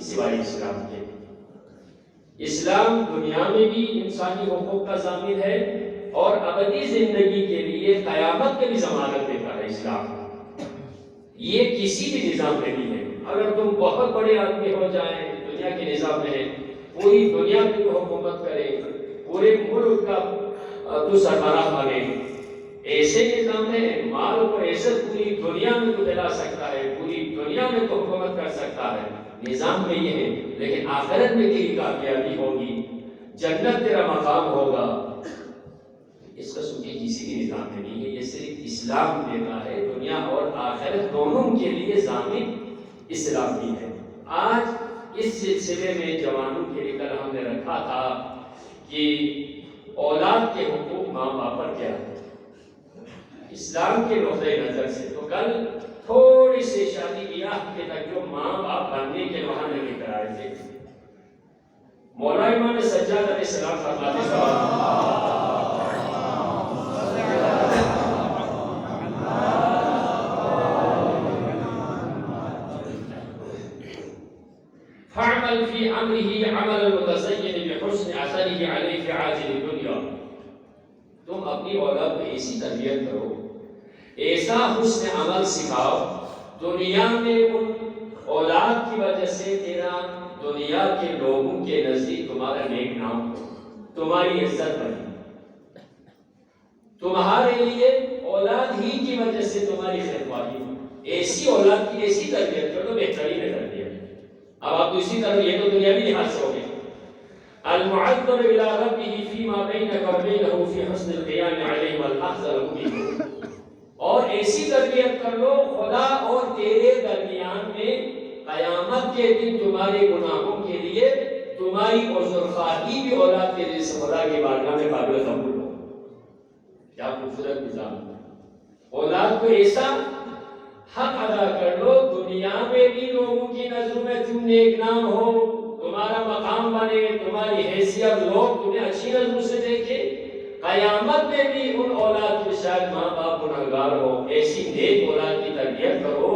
سوائے اسلام کے۔ اسلام دنیا میں بھی انسانی حقوق کا ضامن ہے اور ابدی زندگی کے لیے قیامت کے بھی ضمانت دیتا ہے اسلام۔ یہ کسی بھی نظام میں نہیں ہے۔ اگر تم بہت بڑے آدمی ہو جائیں دنیا کے نظام میں، پوری دنیا میں تو حکومت کرے، پورے ملک کا تو سربراہ بنے، ایسے نظام ہے مال کو ایسے پوری دنیا میں تو دلا سکتا ہے، پوری دنیا میں تو حکومت کر سکتا ہے، نظام میں یہ ہے۔ لیکن آخرت میں تیری کامیابی ہوگی، جنت تیرا مقام ہوگا، اس قسم کی کسی بھی نظام میں نہیں ہے۔ یہ صرف اسلام دیتا ہے، دنیا اور آخرت دونوں کے لیے ضامن اسلام بھی ہے۔ آج اس سلسلے میں جوانوں کے لیے کل ہم نے رکھا تھا کہ اولاد کے حقوق ماں باپ پر کیا ہے اسلام کے نقطۂ نظر سے۔ تو کل تھوڑی سی شادی بیاہ کے تک جو ماں باپ بننے کے وہاں لے کر آئے تھے، مولا امام سجاد علیہ السلام فرماتے فَعْمَلْ فِي عَمْرِهِ عَمَلَ الْمُتَزَيِّنِ بِحُسْنِ عَثَرِهِ عَلَيْهِ فِي عَاجِلِ الدُّنْيَا۔ تم اپنی اولاد کو ایسی تربیت کرو، ایسا حسن عمل سکھاؤ، دنیا میں ان اولاد کی وجہ سے تیرا دنیا کے لوگوں کے نزدیک تمہارا نیک نام ہو، تمہاری عزت بنے، تمہارے لیے اولاد ہی کی وجہ سے تمہاری خیرخواہی ہو۔ ایسی اولاد کی ایسی تربیت کرو، بہترین تربیت۔ اب آپ اسی طرح یہ تو دنیاوی لحاظ سے ہو گئے۔ المعذر الى ربه فيما بينك وبينه في حسن القيام عليه والاخذ به، اور ایسی تربیت کر لو خدا اور تیرے درمیان میں قیامت کے دن تمہارے گناہوں کے لیے تمہاری عذرخواہی بھی اولاد کے ذریعے سے خدا کی بارگاہ میں قابل قبول ہو۔ کیا خوبصورت نظام ہے۔ اولاد کو ایسا حق ادا کر لو، دنیا میں بھی لوگوں کی نظروں میں تم نیک نام ہو، تمہارا مقام بنے، تمہاری حیثیت لوگ تمہیں اچھی نظروں سے دیکھے، قیامت میں بھی ان اولاد کے شاید ماں باپ گنہگار ہو۔ ایسی نیک اولاد کی تربیت کرو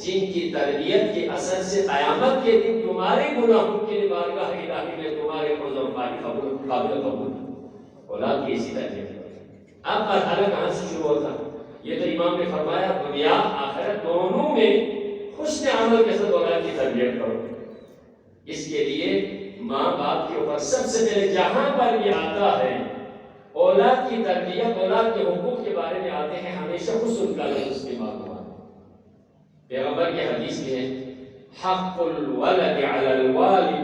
جن کی تربیت کے اثر سے قیامت کے دن تمہارے گناہوں کے بارگاہ الہی میں تمہارے قابل قبول اولاد کی ایسی تربیت کرو۔ اب مرحلہ کہاں سے شروع ہوتا؟ یہ تو امام نے فرمایا دنیا آخرت دونوں میں حسن عمل کے ساتھ اولاد کی تربیت کرو۔ اس کے لیے ماں باپ کے اوپر سب سے پہلے جہاں پر یہ آتا ہے اولاد کی تربیت، اولاد کے حقوق کے بارے میں آتے ہیں، ہمیشہ حسن کا لفظ استعمال ہوا۔ پیغمبر کی حدیث میں ہے حق الولد علی الوالد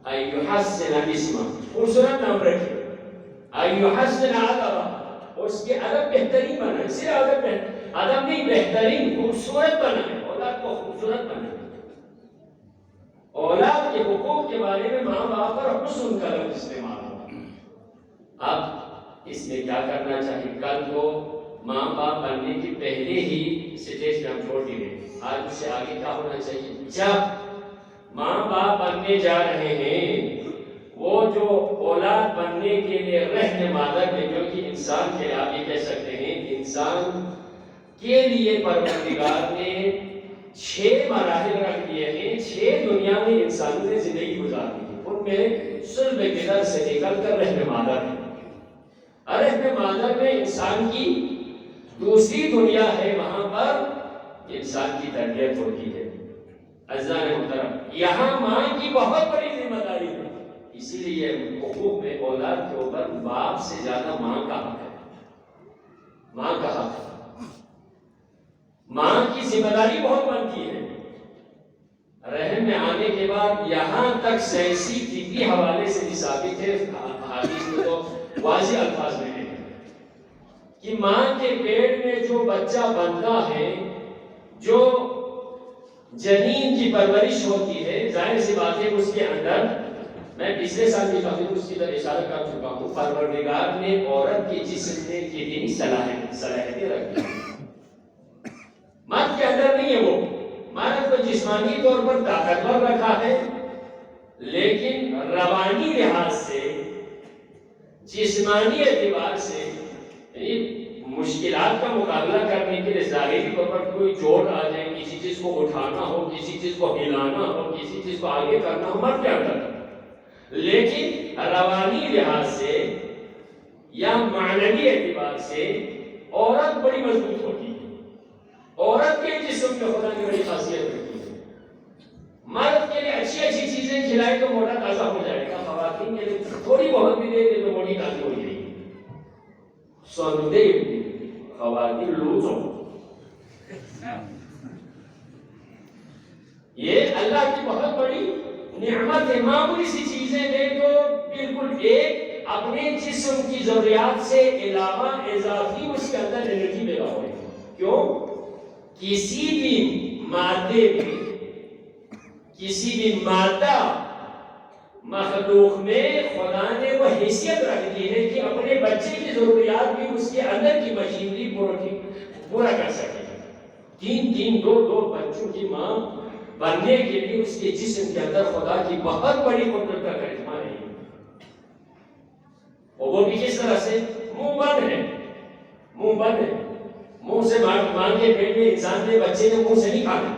ان یحسن اسمہ، خوبصورت نام رکھے، ان یحسن ادبہ، اور اس کے ادب بہترین بنائے، صرف ادب نہیں بہترین خوبصورت بنائے، اولاد کو خوبصورت بنائے۔ اولاد کے حقوق کے بارے میں ماں باپ پر حسن کا لفظ استعمال ہوا۔ اب اس میں کیا کرنا چاہیے؟ کل کو ماں باپ بننے کی پہلے ہی سٹیج پہ ہم چھوڑ دیے، آج اس سے آگے کیا ہونا چاہیے؟ جب ماں باپ بننے جا رہے ہیں، وہ جو اولاد بننے کے لیے رہن مادر ہے، جو کہ انسان کے آپ یہ کہہ سکتے ہیں انسان کے لیے پروردگار نے 6 مراحل رکھ دیے ہیں، 6 دنیا میں انسانوں نے زندگی گزارنی ہے، ان میں صلب قدر سے نکل کر رحم مادر ہے۔ رحم مادر میں انسان کی دوسری دنیا ہے، وہاں پر انسان کی تربیت ہوتی ہے۔ عزیزان محترم، یہاں ماں کی بہت بڑی ذمہ داری ہے، اسی لیے حقوق میں اولاد کے اوپر باپ سے زیادہ ماں کا حق ہے۔ ماں کا حق ہے، ماں کی ذمہ داری بہت بنتی ہے۔ رحم میں آنے کے بعد یہاں تک سائنسی طبی حوالے سے بھی ثابت ہے، حدیث میں تو واضح الفاظ میں ہے کہ ماں کے پیٹ میں جو بچہ بنتا ہے، جو جنین کی پرورش ہوتی ہے، ظاہر سی بات ہے اس کے اندر، میں پچھلے سال بھی کافی اس کی طرح اشارہ کر چکا ہوں، پروردگار نے عورت کے جسم میں کتنی صلاحیتیں رکھی ہیں۔ مرد کے اندر نہیں ہے، وہ مرد کو جسمانی طور پر طاقتور رکھا ہے، لیکن روانی لحاظ سے، جسمانی اعتبار سے، یعنی مشکلات کا مقابلہ کرنے کے لیے ظاہری طور پر کوئی چوٹ آ جائے، کسی چیز کو اٹھانا ہو، کسی چیز کو ہلانا ہو، کسی چیز کو آگے کرنا ہو، مرد کیا کرتا ہے؟ لیکن روانی لحاظ سے یا معنوی اعتبار سے عورت بڑی مضبوط ہوتی ہے. عورت کے جسم میں خدا کی بڑی خاصیت ہوتی ہے. مرد کے لیے اچھی اچھی چیزیں کھلائے تو موٹا تازہ ہو جائے گا، خواتین کے لیے تھوڑی بہت بھی دے دے تو موٹی تازی ہو جائے گی. سوندے خواتین لوزوں، یہ اللہ کی بہت بڑی نعمت ہے. معمولی سی چیزیں دے تو بالکل ایک اپنے جسم کی ضروریات سے علاوہ اضافی اس کے اندر انرجی پیدا ہو رہی ہے. کیوں؟ کسی بھی مادے میں، کسی بھی مادہ مخلوق میں خدا نے وہ حیثیت رکھ دی ہے کہ اپنے بچے کی ضروریات بھی اس کے اندر کی مشینری پورا کر سکے. تین دو بچوں کی ماں بننے کے لیے اس کے جسم کے اندر خدا کی بہت بڑی قدرت کا کرشمہ ہے. اور وہ بھی کس طرح سے؟ منہ بند ہے. منہ سے ماں کے پیٹ میں انسان کے بچے نے منہ سے نہیں کھانا،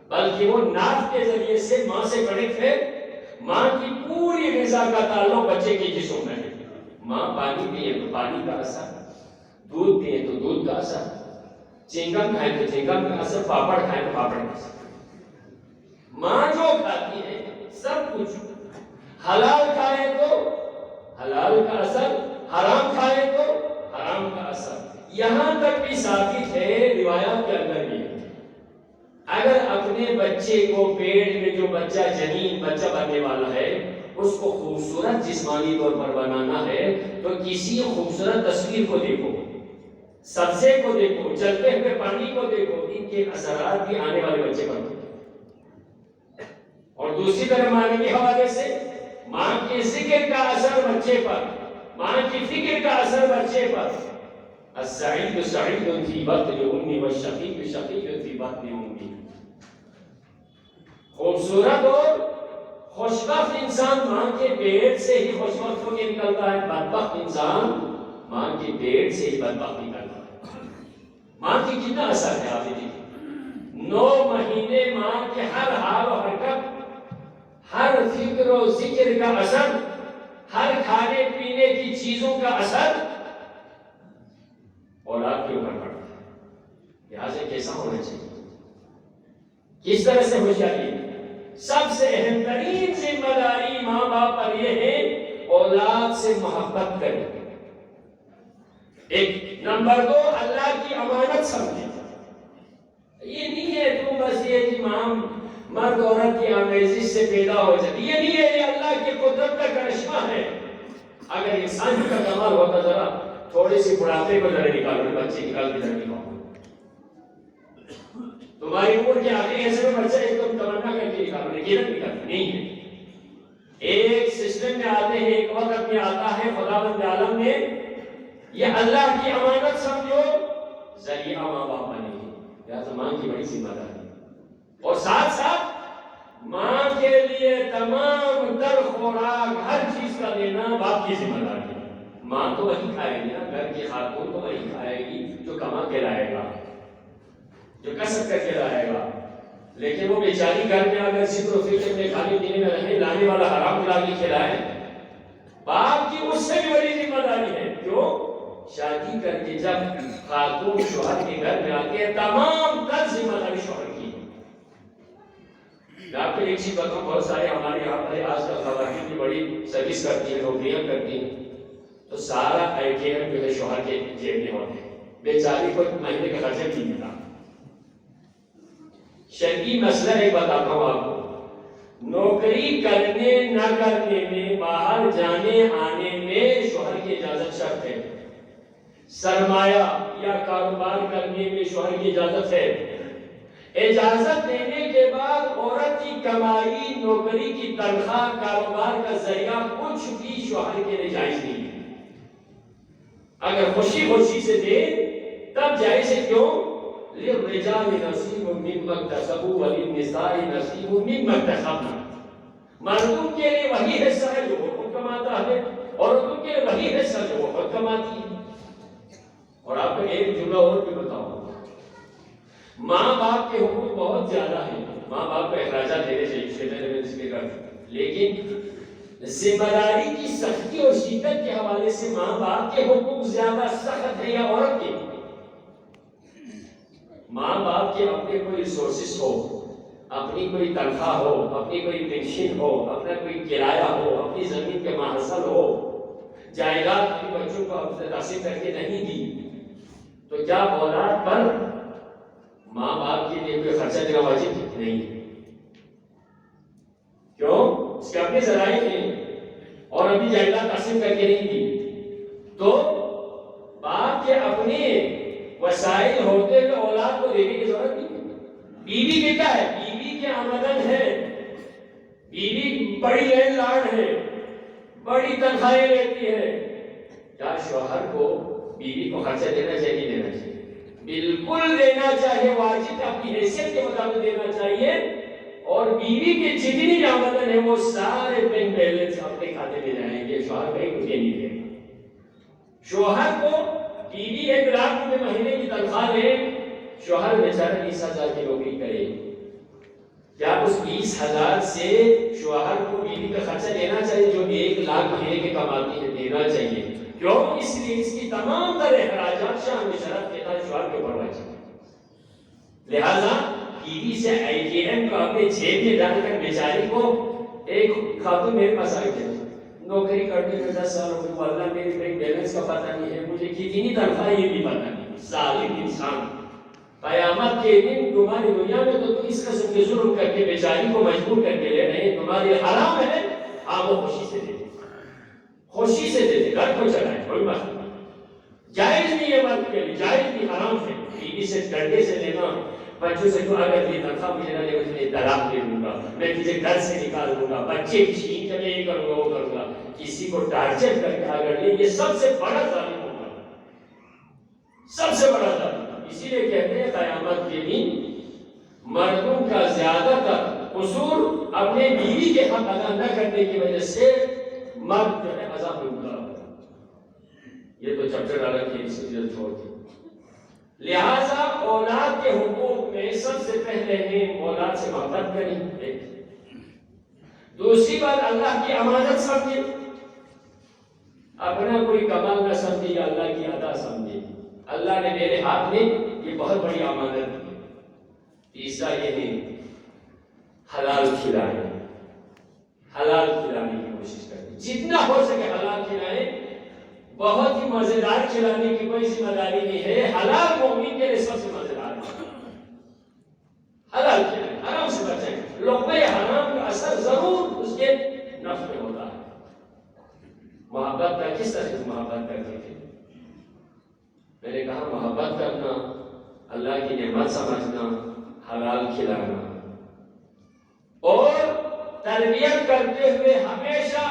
بلکہ وہ ناف کے ذریعے سے ماں سے کنیکٹ ہے. ماں کی پوری غذا کا تعلق بچے کے جسم میں ہے. ماں پانی پیے تو پانی کا اثر، دودھ پیے تو دودھ کا اثر، چنگم کھائے تو چنگم کا اثر، پاپڑ کھائے تو پاپڑ کا اثر. ماں جو کھاتی ہے سب کچھ، حلال کھائے تو حلال کا اثر، حرام کھائے تو حرام کا اثر. یہاں تک بھی ثابت ہے روایات کے اندر بھی، اگر اپنے بچے کو پیٹ میں جو بچہ جنین بچہ بننے والا ہے اس کو خوبصورت جسمانی طور پر بنانا ہے تو کسی خوبصورت تصویر کو دیکھو، سبزے کو دیکھو، چلتے ہوئے پانی کو دیکھو، ان کے اثرات بھی آنے والے بچے پر. اور دوسری طرف معنوی حوالے سے ماں کے ذکر کا اثر بچے پر، ماں کی فکر کا اثر بچے پر. السعید سعید فی بطن امی والشقی شقی فی بطن امی. خوبصورت اور خوشبخت انسان ماں کے پیٹ سے ہی خوشبخت ہو کے نکلتا ہے، بدبخت انسان ماں کے پیٹ سے ہی بدبخت نکلتا ہے. ماں کی کتنا اثر ہے آپ دیکھیں. 9 مہینے ماں کے ہر حال و حرکت، ہر فکر و ذکر کا اثر، ہر کھانے پینے کی چیزوں کا اثر اولاد کے اوپر پڑتا ہے. لہٰذا کیسا ہونا چاہیے، کس طرح سے ہوشیاری. سب سے اہم ترین ذمہ داری ماں باپ پر یہ ہے اولاد سے محبت کریں. ایک نمبر 2 اللہ کی امانت سمجھیں. یہ نہیں ہے تم بس یہ کہ ماں مرد عورت کی آمیزش سے پیدا ہو جاتی، یہ نہیں ہے، یہ اللہ کی قدرت کا کرشمہ ہے. اگر انسان کا کمال ہوتا ذرا تھوڑی سی بڑھاپے کو ذرا نکالو، بچے نکال کے ذرا نکالو. تمہاری عمر کے آخری حصے میں بچہ ایک دم تمنا کر کے نکالو، لیکن نکالنا نہیں ہے. ایک سسٹم میں آتے ہیں، ایک وقت میں آتا ہے خداوند عالم نے یہ اللہ کی امانت سمجھو، ذریعہ ماں باپ بنے گی. لہٰذا ماں کی بڑی ذمہ داری اور ساتھ ساتھ ماں کے لیے تمام تر خوراک ہر چیز کا دینا باپ کی ذمہ داری ہے. ماں تو وہی کھائے گی نا، گھر کی خاتون تو وہی کھائے گی جو کما کے لائے گا، جو کسب کر کے لائے گا. لیکن وہ بیچاری گھر میں اگر ذکر و فکر میں کھانے پینے میں رہے، لانے والا حرام لا کے کھلائے، باپ کی اس سے بھی بڑی ذمہ داری ہے. کیوں؟ شادی کر کے جب خاتون شوہر کے گھر میں آتی ہے تمام تر ذمہ داری شوہر کی ہے. میں آپ کو ایک چیز بتاؤں، بہت سارے ہمارے یہاں پر آج کل خواتین بھی بڑی سروس کرتی ہیں، نوکریاں کرتی ہیں، تو سارا کیئر جو ہے شوہر کے جیب میں ہوتے ہیں. بیچاری کو مہینے کا خرچہ نہیں ملتا. شرعی مسئلہ ایک بتاتا ہوں آپ کو، نوکری کرنے نہ کرنے میں، باہر جانے آنے میں شوہر کی اجازت شرط ہے. سرمایہ یا کاروبار کرنے میں شوہر کی اجازت ہے. اجازت دینے کے بعد عورت کی کمائی، نوکری کی تنخواہ، کاروبار کا ذریعہ کچھ بھی شوہر کے لیے جائز نہیں ہے. اگر خوشی خوشی سے دے تب جائز ہے. کیوں؟ للرجال نصیب مما اکتسبوا وللنساء نصیب مما اکتسبن. مردوں کے لیے وہی حصہ ہے جو وہ خود کماتا ہے، عورتوں کے لیے وہی حصہ جو وہ خود کماتی ہے. اور آپ کو ایک جملہ اور بھی بتاؤں، ماں باپ کے حقوق بہت زیادہ ہیں، ماں باپ کو اخراجات دینے چاہیے، لیکن ذمہ داری کی سختی اور شدت کے حوالے سے ماں باپ کے حقوق زیادہ سخت ہیں یا عورت کے؟ ماں باپ کے اپنے کوئی ریسورسز ہو، اپنی کوئی تنخواہ ہو، اپنی کوئی پینشن ہو، اپنا کوئی کرایہ ہو، اپنی زمین کے ماحصل ہو، جائیداد اپنے بچوں کو تقسیم کر کے نہیں دی، تو کیا اولاد پر ماں باپ کے لیے کوئی خرچہ دینا واجب نہیں ہے؟ کیوں؟ اس کے اپنے ذرائع ہیں اور ابھی جائیداد تقسیم کر کے نہیں دی، تو باپ کے اپنے وسائل ہوتے ہوئے اولاد کو دینے کی ضرورت نہیں ہے۔ بیوی کی کیا ہے؟ بیوی کے آمدن ہے، بیوی بڑی لینڈ لارڈ ہے، بڑی تنخواہیں لیتی ہے، کیا شوہر کو بیوی کو خرچہ دینا چاہیے؟ نہیں دینا چاہیے، بالکل دینا چاہیے، واجب اپنی حیثیت کے مطابق دینا چاہیے، اور بیوی کی جتنی آمدن ہے وہ سارے بینک بیلنس اپنے کھاتے میں جائیں گے، شوہر کہیں کچھ نہیں دے گا۔ شوہر کو بیوی 1 لاکھ روپے مہینے کی تنخواہ دے، شوہر بیچارہ 20,000 کی نوکری کرے، کیا اس 20,000 سے شوہر کو بیوی کا خرچہ دینا چاہیے جو 1 لاکھ مہینے کے کماتی ہے؟ دینا چاہیے، کیوں؟ اس لیے اس کی تمام تر اخراجات شان شرف کے تحت شوہر کے اوپر واجب ہے۔ لہذا بیوی سے ATM کو اپنے جیب میں ڈال کر بیچاری کو، ایک خاتون میرے پاس آئی تھی، نوکری کرنے میں 10 سال ہو گئے، اللہ میرے بینک بیلنس کا پتہ نہیں ہے، مجھے کتنی تنخواہ یہ بھی پتہ نہیں۔ ظالم انسان، قیامت کے دن تمہاری دنیا میں تو اس قسم کے ظلم کر کے بیچاری کو مجبور کر کے لے رہے ہیں، تمہاری حرام ہے، ہاں وہ خوشی سے دے، خوشی سے دے، گھر کو چلائے، کوئی مسئلہ نہیں، جائز نہیں ہے، مرد کے لیے جائز نہیں، حرام ہے۔ بیوی سے ڈرنے سے لینا، بچوں سے کہا اگر یہ تنخواہ مجھے نہ دے مجھے طلاق دے دوں گا، میں تجھے گھر سے نکال دوں گا، بچے کی چھین کر یہ کروں گا وہ کروں گا، کسی کو ٹارچر کر کے اگر لے، یہ سب سے بڑا ظالم ہوگا، سب سے بڑا ظالم۔ اسی لیے کہتے ہیں قیامت کے دن مردوں کا زیادہ تر قصور اپنے بیوی کے حق ادا نہ کرنے کی وجہ سے مرد جو ہے عذاب میں مبتلا ہوگا۔ یہ تو چپٹر الگ کی سیریل چھوڑ دی۔ لہذا اولاد کے حقوق میں سب سے پہلے ہیں اولاد سے محبت کریں، دوسری بات اللہ کی امانت سمجھے، اپنا کوئی کمال نہ سمجھے یا اللہ کی عطا سمجھے، اللہ نے میرے ہاتھ میں یہ بہت بڑی امانت دی۔ تیسرا یہ ہے حلال کھلائیں، حلال کھلانے کی کوشش کریں، جتنا ہو سکے حلال کھلائیں، بہت ہی مزیدار کھلانے کی کوئی ذمہ داری نہیں ہے، حلال مومن کے لیے سب سے مزیدار ہے، حلال کھلائیں، حرام سے بچیں، لقمہ حرام کا اثر ضرور اس کے نفس میں ہوتا ہے۔ محبت کا کس طرح سے محبت کرتے تھے؟ میں نے کہا محبت کرنا، اللہ کی نعمت سمجھنا، حلال کھلانا، اور تربیت کرتے ہوئے ہمیشہ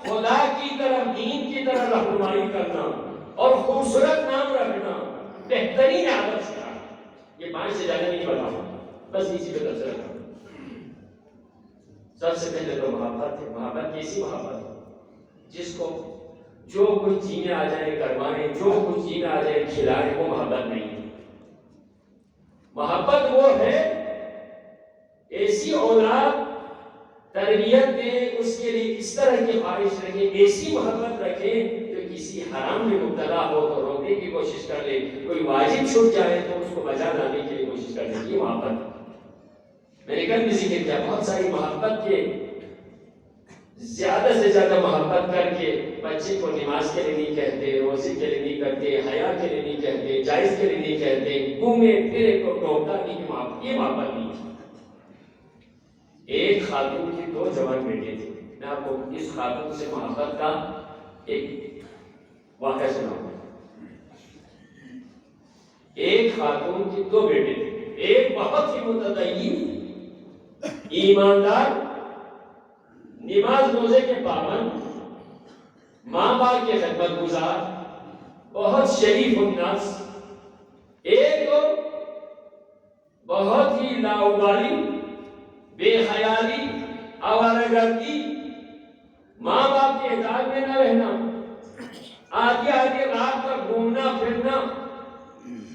خدا کی طرف، دین کی طرف رہنمائی کرنا، اور خوبصورت نام رکھنا، بہترین عادت سکھانا۔ یہ 5 سے زیادہ نہیں بتاؤں، بس اسی پہ تبصرہ کروں۔ سب سے پہلے تو محبت ہے۔ محبت کیسی محبت ہے؟ جس کو جو کچھ جینے آ جائے کروائیں، جو کچھ جینے آ جائے کھلائیں، وہ محبت نہیں ہے۔ محبت وہ ہے ایسی اولاد تربیت دیں، اس کے لیے اس طرح کی خواہش رکھیں، ایسی محبت رکھیں جو کسی حرام میں مبتلا ہو تو روکنے کی کوشش کر لے، کوئی واجب چھوٹ جائے تو اس کو بچا لانے کے لیے کوشش کر لے، یہ محبت۔ میں نے کل بھی ذکر کیا، بہت ساری محبت کے زیادہ سے زیادہ محبت کر کے بچے کو نماز کے لیے نہیں کہتے، روزے کے لیے نہیں کرتے، حیا کے لیے نہیں کہتے، جائز کے لیے نہیں کہتے، گھومے پھرے کو ٹوکتا نہیں، یہ محبت نہیں۔ ایک خاتون کی 2 جوان بیٹے تھے، میں آپ کو اس خاتون سے محبت کا ایک واقعہ سناؤں۔ ایک خاتون کی 2 بیٹے تھے، ایک بہت ہی متدین، ایماندار، نماز روزے کے پابند، ماں باپ کے خدمت گزار، بہت شریف الناس، ایک تو بہت ہی لاابالی، بے خیالی، آوارہ گردی، ماں باپ کے اطاعت میں نہ رہنا، آدھی رات تک گھومنا پھرنا،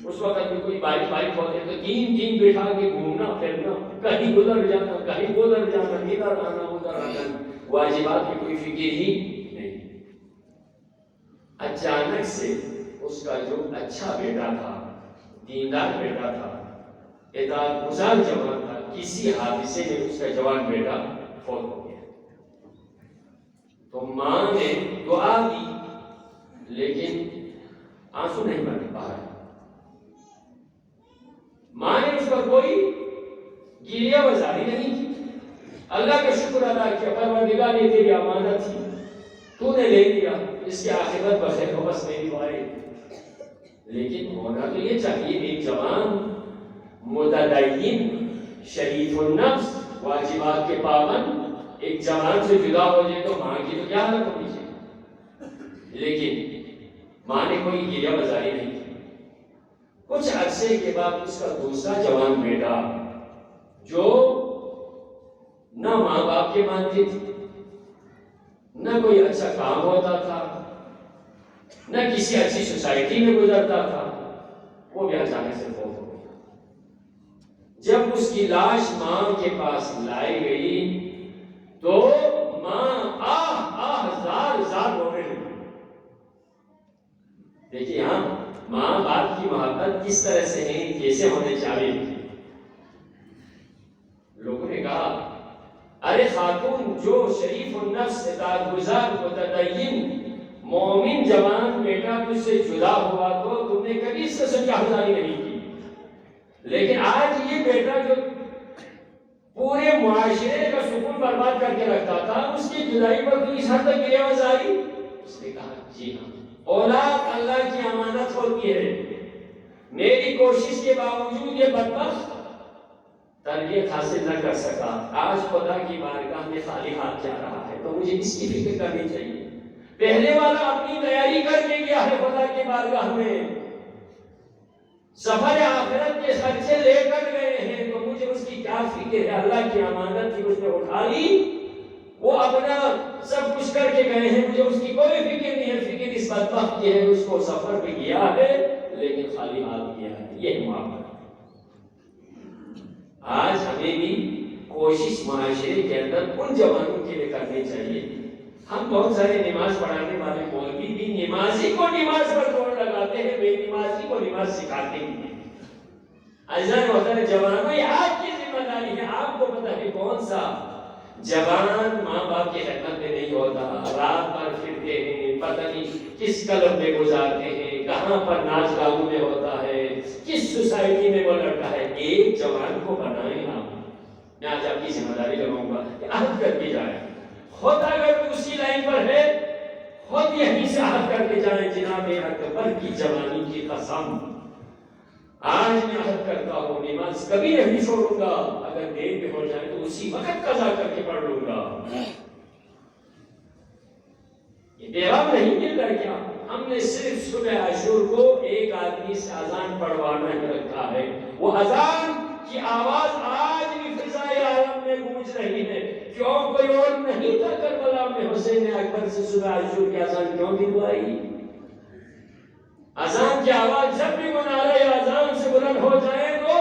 اس وقت بھی کوئی بائک ہوتے تو تین بٹھا کے گھومنا پھرنا، کہیں ادھر جانا کہیں ادھر جانا، ادھر آنا ادھر آنا، واجبات کی کوئی فکر ہی نہیں۔ اچانک سے اس کا جو اچھا بیٹا تھا، دیندار بیٹا تھا، اطاعت گزار جوان تھا، کسی حادثے میں اس کا جوان بیٹا فوت ہو گیا۔ تو ماں نے دعا دی لیکن آنسو نہیں بنے باہر۔ ماں نے اس پر کوئی گریہ وزاری نہیں کی، اللہ کا شکر ادا کیا، پروردگار یہ تیری امانت تھی، تو نے لے لیا، اس کی عاقبت بخیر ہو، بس میری دعائیں۔ لیکن ہونا تو یہ چاہیے ایک جوان متدین شریف النفس واجبات کے پابند ایک جوان سے جدا ہو جائے تو ماں کی تو کیا حالت ہونی چاہیے، لیکن ماں نے کوئی گریہ وزاری نہیں کی۔ کچھ عرصے کے بعد اس کا دوسرا جوان بیٹا جو نہ ماں باپ کے مانتے تھے، نہ کوئی اچھا کام ہوتا تھا، نہ کسی اچھی سوسائٹی میں گزرتا تھا، وہ بھی اچانک سے فوت ہو گیا۔ جب اس کی لاش ماں کے پاس لائی گئی تو ماں زار زار رونے لگی۔ دیکھیے ہاں ماں باپ کی محبت کس طرح سے ہے، کیسے ہونے چاہیے۔ لوگوں نے کہا ارے خاتون جو شریف النفس اطاعت گزار متدین مومن جوان بیٹا تجھ سے جدا ہوا تو تم نے کبھی اس سے سجاوزاری نہیں کی، لیکن آج یہ بیٹا جو پورے معاشرے کا سکون برباد کر کے رکھتا تھا، اس کی جدائی پر تو اس حد تک گریہ وزاری۔ اس نے کہا جی ہاں، اولاد اللہ کی امانت ہوتی ہے، میری کوشش کے باوجود یہ بدبخت تربیت حاصل نہ کر سکا، آج خدا کی بارگاہ میں خالی ہاتھ جا رہا ہے، تو مجھے اس کی فکر کرنی چاہیے۔ پہلے والا اپنی تیاری کر کے گیا ہے خدا کی بارگاہ میں، سفر آخرت کے خرچے لے کر گئے ہیں، تو مجھے اس کی کیا فکر ہے؟ اللہ کی امانت تھی، اس نے اٹھا لی، وہ اپنا سب کچھ کر کے گئے ہیں، مجھے اس کی کوئی فکر نہیں ہے۔ فکر اس بدبخت کی ہے، اس کو سفر پہ گیا ہے لیکن خالی ہاتھ گیا ہے، یہ محبت۔ آج ہمیں بھی کوشش معاشرے کے اندر ان جوانوں کے لیے کرنی چاہیے۔ ہم بہت سارے نماز پڑھانے والے مولوی بھی نمازی کو نماز پر زور لگاتے ہیں، بے نمازی کو نماز سکھاتے ہیں۔ عزیزان محترم جوانوں، یہ آپ کی ذمہ داری ہے، آپ کو پتہ ہے کون سا جوان ماں باپ کی خدمت میں نہیں ہوتا، رات بھر پھرتے ہیں، پتہ نہیں کس کلب میں گزارتے ہیں، کہاں پر ناچ گانوں میں ہوتا ہے، کس سوسائٹی میں وہ لڑتا ہے۔ ایک جوان کو بنائیں آپ، میں آج آپ کی ذمہ داری لگاؤں گا کہ عہد کر کے جائیں، خود اگر تو اسی لائن پر ہے خود یہیں سے عہد کر کے جائیں، جناب اکبر کی جوانی کی قسم آج میں عہد کرتا ہوں نماز کبھی نہیں چھوڑوں گا، اگر دیر پہ ہو جائے تو اسی وقت قضا کر کے پڑھ لوں گا۔ یہ پیغام نہیں مل رہا کیا؟ ہم نے صرف صبح عاشور کو ایک آدمی سے اذان پڑھوانا ہی رکھا ہے، وہ اذان کی آواز آج بھی فضائے عالم میں گونج رہی ہے۔ کیوں کوئی اور نہیں تھا کربلا میں حسین اکبر سے صبح عاشور کی اذان کیوں دلوائی؟ اذان کی آواز جب بھی منارہ اذان سے بلند ہو جائے تو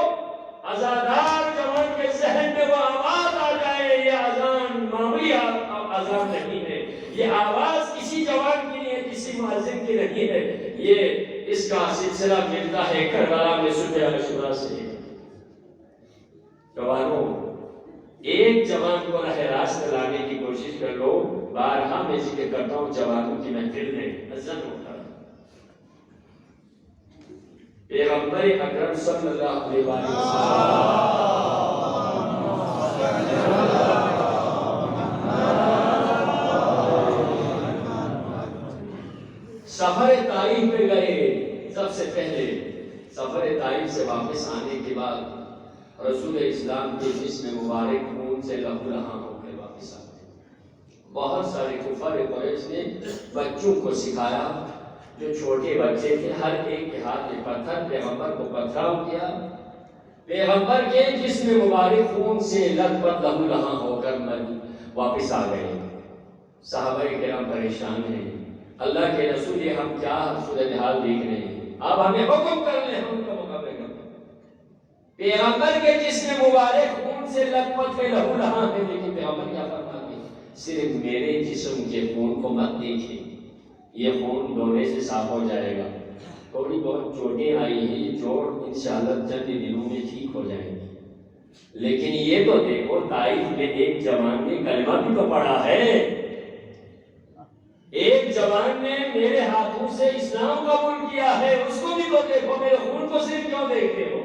عزادار جوان کے ذہن میں وہ آواز آ جائے، یہ اذان معمولی اذان نہیں ہے، یہ آواز کسی جوان کی نہیں ہے، کسی مؤذن کی نہیں ہے، یہ اس کا سلسلہ ملتا ہے کربلا میں صبح عاشور سے۔ جوانوں، ایک جوان کو راہ راست لانے کی کوشش کر لو۔ بارہا میں ذکر کرتا ہوں جوانوں کی محفل میں عزت ہوتا ہے، پیغمبر اکرم صلی اللہ علیہ وسلم سفر طائف پہ گئے۔ سب سے پہلے سفر طائف سے واپس آنے کے بعد رسول اسلام کے جسم مبارک خون سے لہو لہاں ہو کر واپس آتے۔ بہت سارے کفار قریش نے بچوں کو سکھایا، جو چھوٹے بچے تھے ہر ایک کے ہاتھ میں پتھر، پیغمبر کو پتھراؤ کیا، پیغمبر کے جسم مبارک خون سے لت پت لہو لہاں ہو کر واپس آ گئے۔ صحابہ کرام پریشان ہیں، اللہ کے رسول ہم کیا صورتحال دیکھ رہے ہیں، اب ہمیں حکم کر لیں، ہم پیغمبر کے جسم مبارک خون سے لت پت کے لہو لہاں ہے، لیکن پیغمبر کیا فرماتے ہیں؟ صرف میرے جسم کے خون کو مت دیکھیں، یہ خون دھونے سے صاف ہو جائے گا، تھوڑی بہت چوٹیں آئی ہیں، یہ چوٹ انشاءاللہ چند دنوں میں ٹھیک ہو جائے گی، لیکن یہ تو دیکھو طائف میں ایک جوان نے کلمہ بھی تو پڑھا ہے، ایک جوان نے میرے ہاتھوں سے اسلام قبول کیا ہے، اس کو بھی تو دیکھو، میرے خون کو صرف کیوں دیکھتے ہو؟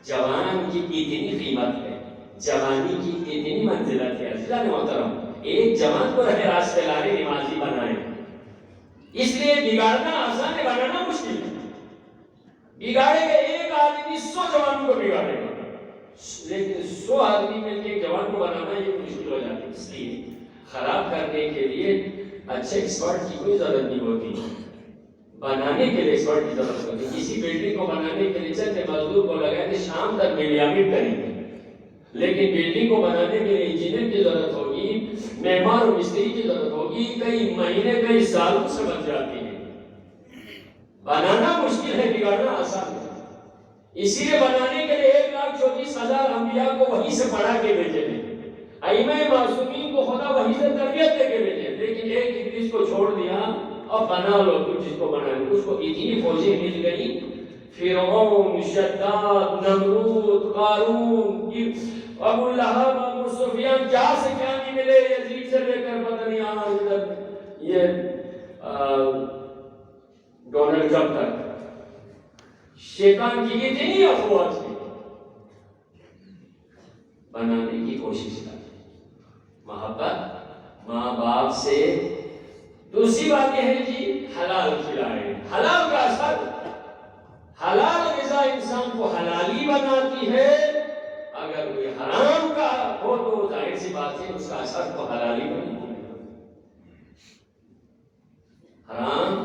جوان کی اتنی قیمت ہے، جوانی کی اتنی منزلت ہے، عزیزان محترم، ایک جوان کو رہے راستے لانے نمازی بنائے، اس لیے بگاڑنا آسان ہے، بنانا مشکل ہے۔ بگاڑے گا ایک آدمی 100 جوانوں کو بگاڑے گا، لیکن 100 آدمی مل کے جوان کو بنانا یہ مشکل ہو جاتی ہے۔ اس لیے خراب کرنے کے لیے اچھے ایکسپرٹ کی کوئی ضرورت نہیں ہوتی، بنانے کے لیے ایکسپرٹ کی ضرورت ہوتی ہے۔ کسی بلڈنگ کو بنانے کے لیے چند مزدور کو لگا کہ شام تک میلیامٹ کریں گے، لیکن بلڈنگ کو بنانے کے لیے انجینئر کی ضرورت ہوگی، معمار اور مستری کی ضرورت ہوگی، کئی مہینے کئی سالوں سے بن جاتی ہے۔ بنانا مشکل ہے، بگاڑنا آسان ہے، اسی لیے بنانے کے لیے 1,34,000 انبیاء کو وہیں سے پڑھا کے بھیجے ہیں، ائمہ معصومین کو خدا وہیں سے تربیت دے کے بھیجے، لیکن ایک ابلیس کو چھوڑ دیا، اب بنا لو تو جس کو بنانے، اس کو اتنی فوجیں مل گئی، فرعون، شداد، نمرود، قارون، ابو لہب، ابو سفیان، کیا سے کیا نہیں ملے، یزید سے لے کر پتہ نہیں آج تک یہ ڈونلڈ ٹرمپ تک، شیطان کی اتنی افواج تھی، بنانے کی کوشش کر، محبت ماں باپ سے۔ دوسری بات یہ ہے جی حلال کھلائے، حلال کا اثر، حلال غذا انسان کو حلالی بناتی ہے، اگر کوئی حرام کا ہو تو ظاہر سی بات ہے اس کا اثر تو حلالی بناتی ہے۔ حرام،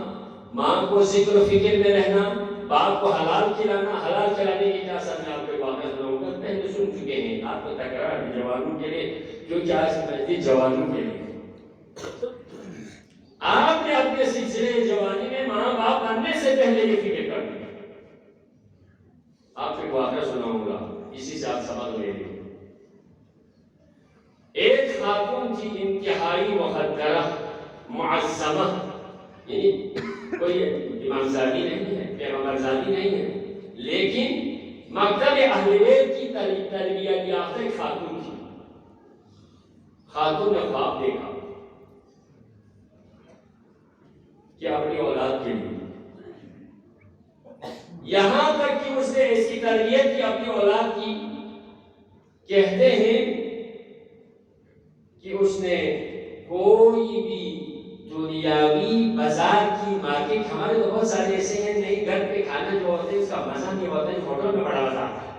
ماں کو ذکر و فکر میں رہنا، باپ کو حلال کھلانا، حلال کھلانے کی کیا اثر میں آپ کو واقعہ سناؤں گا، پہلے سن چکے ہیں، آپ کو تکرار ہے جوانوں کے لیے، جو کیا سمجھتی جوانوں کے لیے، آپ نے اپنے سلسلے جوانی میں ماں باپ بننے سے پہلے یہ فکر کر دیا۔ آپ کو واقعہ سناؤں گا، اسی سے آپ سبق لے لیں۔ ایک خاتون تھی انتہائی مقدرہ، معظمہ، یعنی کوئی امام زادی نہیں ہے، پیغمبر زادی نہیں ہے، لیکن مکتب اہل بیت کی تربیت یافتہ خاتون تھی۔ خاتون نے خواب دیکھا کہ اپنی اولاد کے لیے، یہاں تک کہ اس نے ایسی تربیت کی اپنی اولاد کی، کہتے ہیں کہ اس نے کوئی بھی دنیاوی بازار کی مارکیٹ، ہمارے تو بہت سارے ایسے ہیں نہیں، گھر پہ کھانا جو ہوتا ہے اس کا مزہ نہیں ہوتا ہے، ہوٹل میں بڑا مزہ آتا ہے،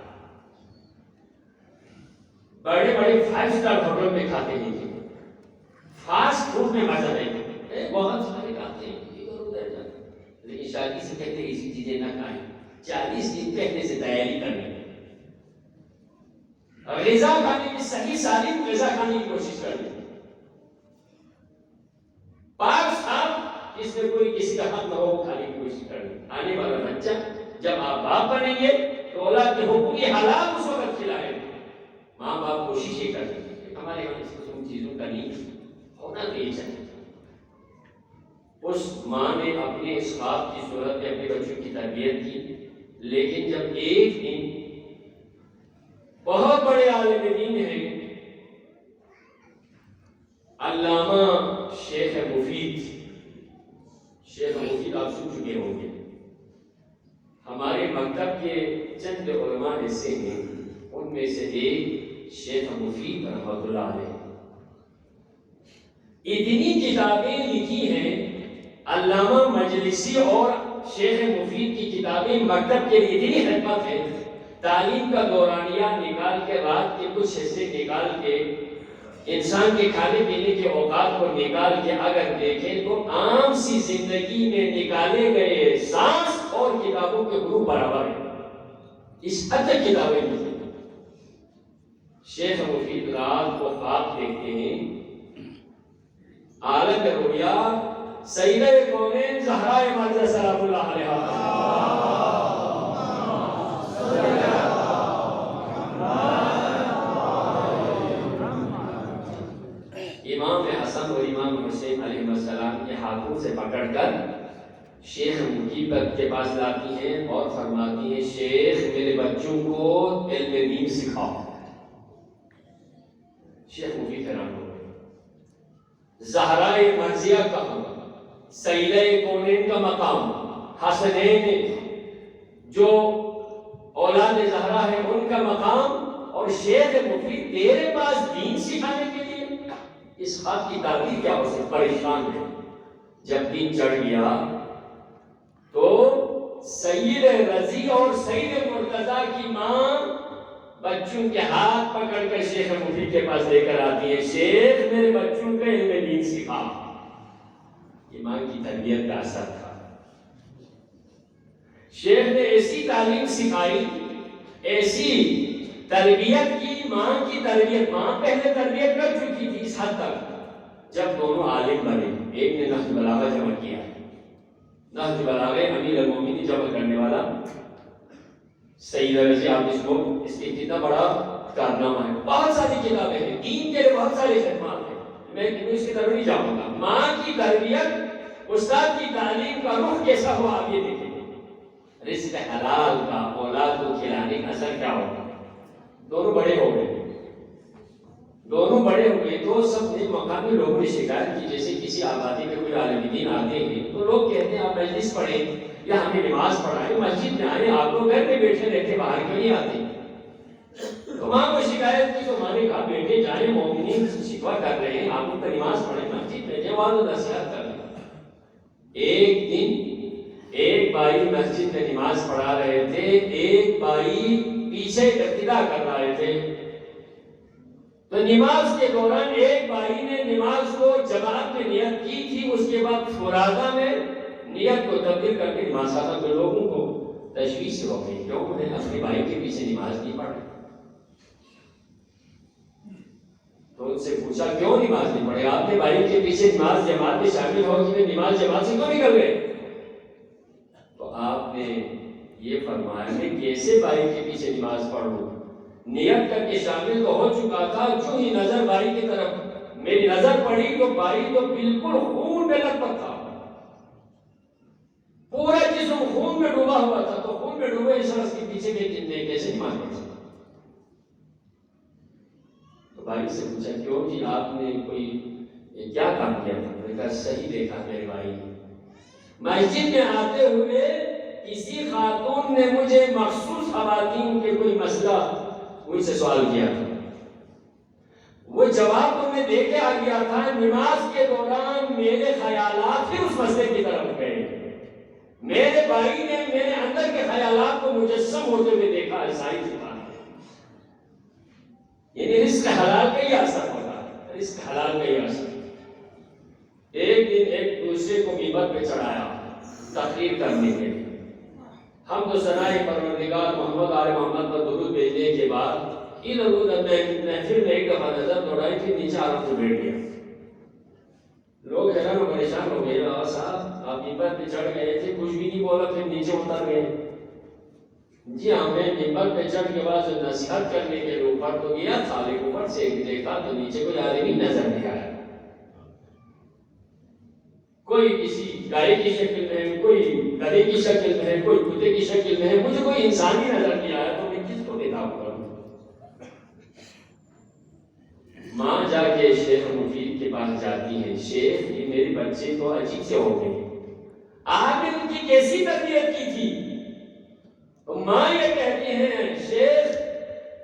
بڑے بڑے 5 اسٹار ہوٹل میں کھاتے ہیں، فاسٹ فوڈ میں مزہ نہیں، بہت سارے کھاتے ہیں لیکن شادی سے کہتے ہیں ایسی چیزیں نہ کھائیں، 40 دن پہلے سے تیاری کریں، غذا کھانے کی صحیح سالم غذا کھانے کی کوشش کریں، پاک صاف، جس میں کوئی کسی کا حق نہ ہو وہ کھانے کی کوشش کریں۔ آنے والا بچہ جب آپ باپ بنیں گے تو اولاد کے حقوقی حالات اس وقت کھلائیں، ماں باپ کوشش یہ کرتے ہیں، ہمارے یہاں اس قسم چیزوں کا نہیں ہونا نہیں چاہیے۔ اس ماں نے اپنے اس خواب کی صورت میں اپنے بچوں کی تربیت کی، لیکن جب ایک دن بہت بڑے عالم دین ہیں علامہ شیخ مفید، شیخ مفید آپ سن چکے ہوں گے، ہمارے مکتب کے چند علماء ایسے ہیں، ان میں سے ایک شیخ مفید رحمۃ اللہ علیہ، اتنی کتابیں لکھی ہیں، علامہ مجلسی اور شیخ مفید کی کتابیں مکتب کے لیے اتنی خدمت ہے، تعلیم کا دورانیہ نکال کے، رات کے کچھ حصے نکال کے، انسان کے کھانے پینے کے اوقات کو نکال کے اگر دیکھیں تو عام سی زندگی میں نکالے گئے سانس اور کتابوں کے گروپ برابر ہیں، اس حد تک کتابیں لکھی۔ شیخ مفید رات کو خواب دیکھتے ہیں، عالم رؤیا سیدہ کونین زہرا مرضیہ سلام اللہ علیہا امام حسن اور امام حسین علیہ السلام کے ہاتھوں سے پکڑ کر شیخ مفی کے پاس لاتی ہیں اور فرماتی ہیں شیخ میرے بچوں کو علم دین سکھاؤ۔ شیخ مفی حیران ہو گئے، زہرائے مرضیہ کا سیدہ کونین کا مقام، حسنین جو اولاد زہرا ہے ان کا مقام، اور شیخ مفی تیرے پاس دین سکھانے کے لیے؟ اس خط کی تعبیر کیا ہو سکتی؟ پریشان ہے۔ جب دین چڑھ گیا تو سید رضی اور سید مرتضیٰ کی ماں بچوں کے ہاتھ پکڑ کر شیخ مفی کے پاس لے کر آتی ہے، شیخ میرے بچوں کو علم دین سکھا۔ یہ ماں کی تربیت کا اثر تھا۔ شیخ نے ایسی تعلیم سکھائی، ایسی تربیت کی، ماں کی تربیت، ماں پہلے تربیت کر چکی تھی اس حد تک جب دونوں عالم بنے۔ ایک نے نہج بلاغہ جمع کیا، نہج بلاغہ امیر المومنین جمع کرنے والا سید رضی، آپ اس کی کتنا بڑا کارنامہ ہے، بہت ساری کتابیں ہیں، دین کے بہت ساری خدمات ہیں، میں اس کی طرف نہیں جاؤں گا۔ ماں کی تربیت، استاد کی تعلیم کا رخ کیسا ہوا آپ یہ دیکھیں۔ رزق حلال کا اولاد کو کھلانے کا اثر کیا ہوگا؟ دونوں بڑے ہو گئے، دونوں بڑے ہو گئے تو سب نے مقامی لوگوں نے شکایت کی، جیسے کسی آبادی میں کوئی عالم دین آتے ہیں تو لوگ کہتے ہیں آپ مجلس پڑھیں یا ہمیں نماز پڑھائیں، مسجد میں آئیں، آپ لوگ گھر میں بیٹھے رہتے باہر کیوں نہیں آتے؟ تو ماں کو شکایت کی تو ماں نے کہا بیٹے جائیں، مومنین شکوہ کر رہے ہیں، آپ لوگ نماز پڑھیں، مسجد میں جواب و نصیحت کر رہے ہیں۔ ایک دن ایک بھائی مسجد میں نماز پڑھا رہے تھے، ایک بھائی پیچھے ابتدا کر رہے تھے، تو نماز کے دوران ایک بھائی نے نماز کو جماعت میں نیت کی تھی، اس کے بعد فرادہ میں نیت کو تبدیل کر کے نماز پڑھا تو لوگوں کو تشویش ہو گئی، کیوں انہیں اپنے بھائی کے پیچھے نماز نہیں پڑھی؟ تو ان سے پوچھا کیوں نماز نہیں پڑھی؟ آپ نے بھائی کے پیچھے نماز جماعت میں شامل ہو کہ نماز جماعت سے کیوں نکل گئے؟ تو آپ نے یہ فرمایا میں کیسے بھائی کے پیچھے نماز پڑھوں؟ نیت کر کے شامل تو ہو چکا تھا، جو ہی نظر بھائی کی طرف میری نظر پڑی تو بھائی تو بالکل خون میں لت پت تھا، پورا جسم خون میں ڈوبا ہوا تھا، تو خون میں ڈوبے اس شخص کے پیچھے کیسے نماز پڑھ سکتا؟ تو بھائی سے پوچھا کیوں جی آپ نے کوئی کیا کام کیا تھا؟ میں نے کہا صحیح دیکھا میرے بھائی، مسجد میں آتے ہوئے کسی خاتون نے مجھے مخصوص خواتین کے کوئی مسئلہ مجھ سے سوال کیا تھا، وہ جواب تو میں دے کے آ گیا تھا، نماز کے دوران میرے خیالات پھر اس مسئلے کی طرف گئے، میرے بھائی نے میرے اندر کے خیالات کو مجسم ہوتے ہوئے دیکھا، عیسائی سے بات ہے، یعنی رزق حلال کا ہی اثر ہوتا ہے، رزق حلال کا ہی اثر۔ ایک دن ایک دوسرے کو منبر پہ چڑھایا تقریر کرنے کے لیے، ہم تو ثنائے پروردگار محمد آل محمد پر درود بھیجنے کے بعد ادھر ادھر محفل میں ایک دفعہ نظر دوڑائی تھی، نیچے آرام سے بیٹھ گیا، لوگ حیران و پریشان ہو گئے، صاحب آپ منبر پہ چڑھ گئے تھے، کچھ بھی نہیں بولا، پھر نیچے اتر گئے۔ جی ہاں میں منبر پہ چڑھ کے بعد نصیحت کرنے کے لیے اوپر تو گیا تھا، لیکن اوپر سے دیکھا تو نیچے کوئی آدمی نظر نہیں آیا، کوئی کسی گائے کی شکل میں ہے، کوئی گدھے کی شکل میں ہے، کوئی کتے کی شکل میں ہے، مجھے کوئی انسانی نظر نہیں آیا، تو میں کس کو دیکھا کروں؟ ماں جا کے شیخ مفید کے پاس جاتی ہے، شیخ یہ میرے بچے تو عجیب سے ہو گئے، آپ نے ان کی کیسی تربیت کی تھی؟ تو ماں یہ کہتی ہیں شیخ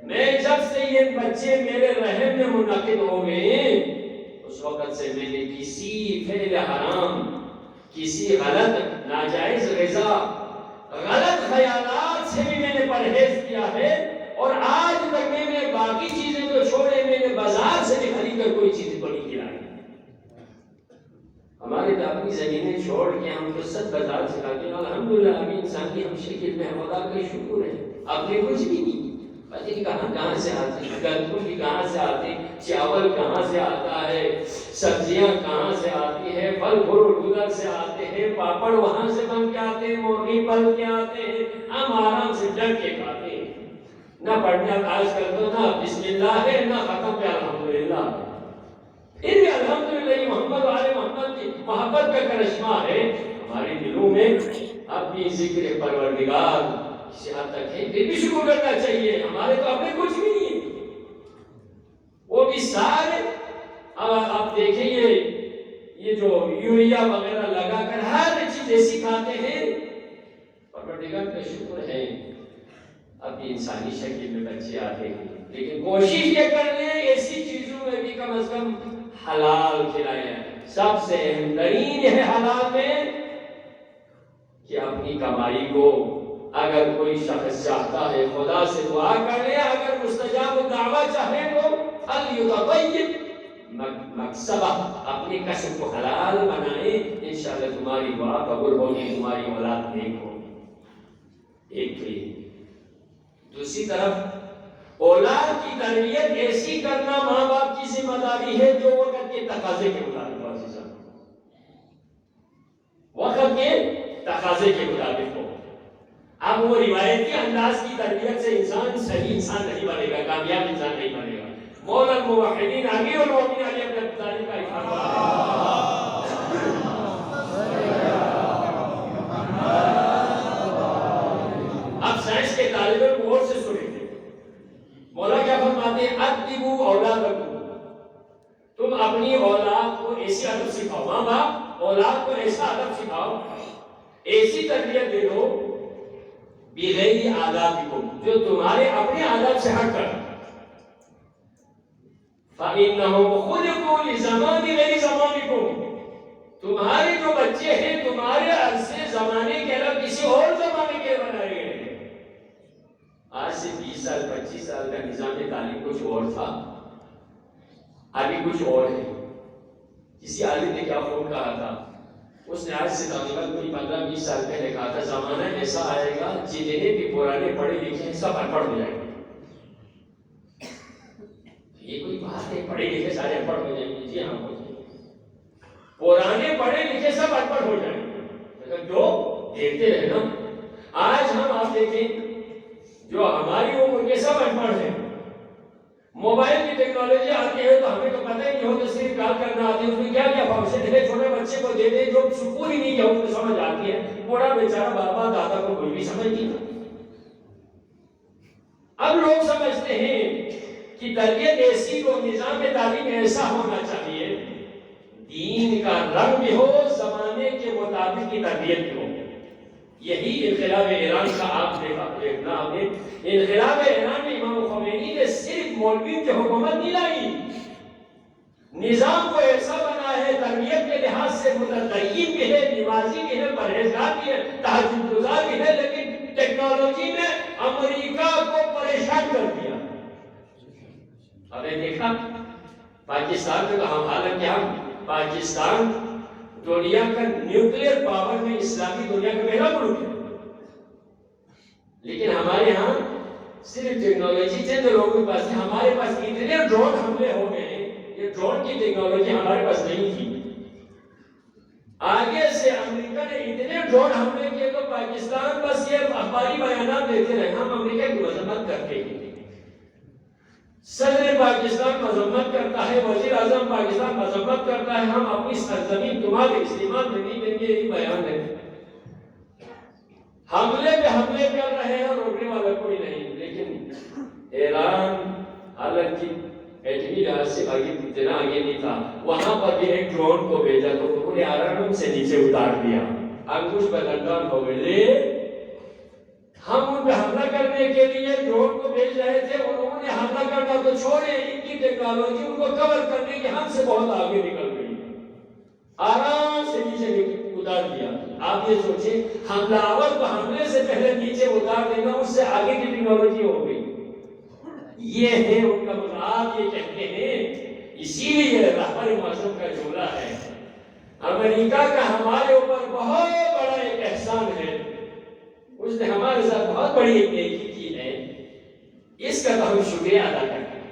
میں جب سے یہ بچے میرے رحم میں منعقد ہو گئے اس وقت سے میں نے کسی فعل حرام، کسی غلط ناجائز غذا، غلط خیالات سے بھی میں نے پرہیز کیا ہے، اور آج تک میں نے باقی چیزیں تو چھوڑے، میں نے بازار سے بھی خرید کر کوئی چیز تو نہیں کھلائی۔ ہمارے تو اپنی زمینیں چھوڑ کے ہم تو سب بازار سے کھاتے ہیں، الحمدللہ ابھی انسان کی ہم شکل میں خدا کا شکر ہے، اپنے کچھ بھی نہیں، پتہ نہیں کہاں سے آتے ہیں، گندم کہاں سے آتے ہیں، چاول کہاں سے آتا ہے، سبزیاں کہاں سے آتی ہے، پھل فروٹ ادھر سے آتے ہیں، پاپڑ وہاں سے بن کے آتے ہیں، مرغی پل کے آتے ہیں، ہم آرام سے ڈر کے کھاتے ہیں، نہ پڑھنے آج کل تو نہ بسم اللہ ہے، نہ ختم پہ الحمدللہ، پھر بھی محمد و آل محمد کی محبت کا کرشمہ ہے ہمارے دلوں میں. اپنی ذکر پروردگار کسی حد تک ہے پھر بھی شکر کرنا چاہیے. ہمارے تو اپنے کچھ بھی نہیں ہے، وہ بھی سارے. اب آپ دیکھیں یہ جو یوریا وغیرہ لگا کر ہر چیز ایسی کھاتے ہیں. پروردگار کا شکر ہے اپنی انسانی شکل میں بچے آتے ہیں، لیکن کوشش یہ کر لیں ایسی چیزوں میں بھی کم از کم حلال کھلائیں. سب سے اہم ترین ہے حلال میں کہ اپنی کمائی کو اگر کوئی شخص چاہتا ہے خدا سے دعا کر لے، اگر مستجاب الدعوہ چاہے تو فلیتطیب مکسبہ، اپنی کسب کو حلال بنائیں. انشاءاللہ تمہاری دعا قبول ہوگی، تمہاری اولاد نیک ہوگی. ایک تو یہ. دوسری طرف اولاد کی تربیت ایسی کرنا ماں باپ کی ذمہ داری ہے جو وقت کے تقاضے کے مطابق وقت کے تقاضے کے مطابق ہو. اب وہ روایتی انداز کی تربیت سے انسان صحیح انسان نہیں بنے گا، کامیاب انسان نہیں بنے گا. مولا الموحدین امیر المومنین علی ابن ابی طالب کا فرمان ہے. اب سائنس کے طالب علم غور سے سنیں گے. مولا کیا فرماتے ہیں؟ ادبوا اولادکم، تم اپنی اولاد کو ایسی ادب سکھاؤ. ماں باپ اولاد کو ایسا ادب سکھاؤ، ایسی تربیت دے دو بغیر آدابکم، جو تمہارے اپنے آداب سے ہٹ کر. فَإِنَّهُمْ خُلِقُوا لِزَمَانِ غَيْرِ زَمَانِكُمْ، تمہارے جو بچے ہیں تمہارے عرصے زمانے کے علاوہ کسی اور زمانے کے بنائے گئے ہیں. آج سے 20 سال 25 سال کا نظام تعلیم کچھ اور تھا، ابھی کچھ اور ہے. کسی عالم نے کیا خوب کہا تھا، اس نے آج سے تقریباً کوئی 15-20 سال پہلے کہا تھا زمانہ ایسا آئے گا جتنے بھی پرانے پڑھے لکھے ہیں سب ان پڑھ ہو جائیں گے. یہ کوئی بات ہے پڑھے لکھے سارے ان پڑھ ہو جائیں گے؟ جی ہاں ہو جائیں گے. پرانے پڑھے لکھے سب ان پڑھ ہو جائیں گے. جو دیکھتے رہے نا، آج ہم آپ دیکھیں جو ہماری عمر کے سب ان پڑھ ہیں. موبائل کی ٹیکنالوجی آتی ہے تو ہمیں تو پتہ ہی نہیں ہوتا، صرف کال کرنا آتی ہے. اس میں کیا کیا فنکشن ہے، چھوٹے بچے کو دے دیں جو سکون ہی نہیں کیا اس کو سمجھ آتی ہے. بوڑھا بیچارہ بابا دادا کو کوئی بھی سمجھ نہیں. اب لوگ سمجھتے ہیں کہ تربیت ایسی کو نظام تعلیم ایسا ہونا چاہیے دین کا رنگ بھی ہو، زمانے کے مطابق کی تربیت بھی ہو. یہی انقلاب ایران کا آپ دیکھنا آپ نے. انقلاب ایران میں امام خمینی نے صرف مولویوں کی حکومت نہیں لائی، نظام کو ایسا بنا ہے تربیت کے لحاظ سے متدین بھی ہے، نمازی بھی ہے، پرہیزگار بھی ہے، تہجد گزار بھی ہے، لیکن ٹیکنالوجی میں امریکہ کو پریشان کر دیا. اب دیکھا پاکستان میں تو ہم حالانکہ ہم پاکستان دنیا کا نیوکلیئر پاور میں اسلامی دنیا کا پہلا ملک ہے، لیکن ہمارے ہاں صرف ٹیکنالوجی چند لوگوں کے پاس ہے. ہمارے پاس اتنے ڈرون حملے ہو گئے ہیں، یہ ڈرون کی ٹیکنالوجی ہمارے پاس نہیں تھی. آگے سے امریکہ نے اتنے ڈرون حملے کیے تو پاکستان بس یہ اخباری بیانات دیتے رہے ہم امریکہ کی مذمت کرتے ہیں. صدر پاکستان مذمت کرتا ہے، وزیر اعظم پاکستان مذمت کرتا ہے، ہم اپنی سرزمین تمہارے استعمال میں نہیں دیں گے، یہی بیان ہے. حملے پہ حملے کر رہے ہیں اور روکنے والا کوئی نہیں. لیکن ایران حالانکہ ایٹمی جہاز سے آگے اتنا آگے نہیں تھا، وہاں پر بھی ایک ڈرون کو بھیجا تو انہوں نے آرام سے نیچے اتار دیا. انگوش بدندان ہو گئے. ہم ان پہ حملہ کرنے کے لیے ڈرون کو بھیج رہے تھے، انہوں نے حملہ کرنا تو چھوڑے، ان کی ٹیکنالوجی ان کو کور کرنے کی ہم سے بہت آگے نکل گئی، آرام سے نیچے اتار دیا. آپ یہ سوچیں حملہ آور کو حملے سے پہلے نیچے اتار دینا، اس سے آگے کی ٹیکنالوجی ہو گئی. یہ ہے ان کا مذاق. یہ کہتے ہیں اسی لیے رہبر معظم کا جملہ ہے امریکہ کا ہمارے اوپر بہت بڑا ایک احسان ہے، اس نے ہمارے ساتھ بہت بڑی ایک نیکی کی ہے، اس کا تو ہم شکریہ ادا کرتے ہیں.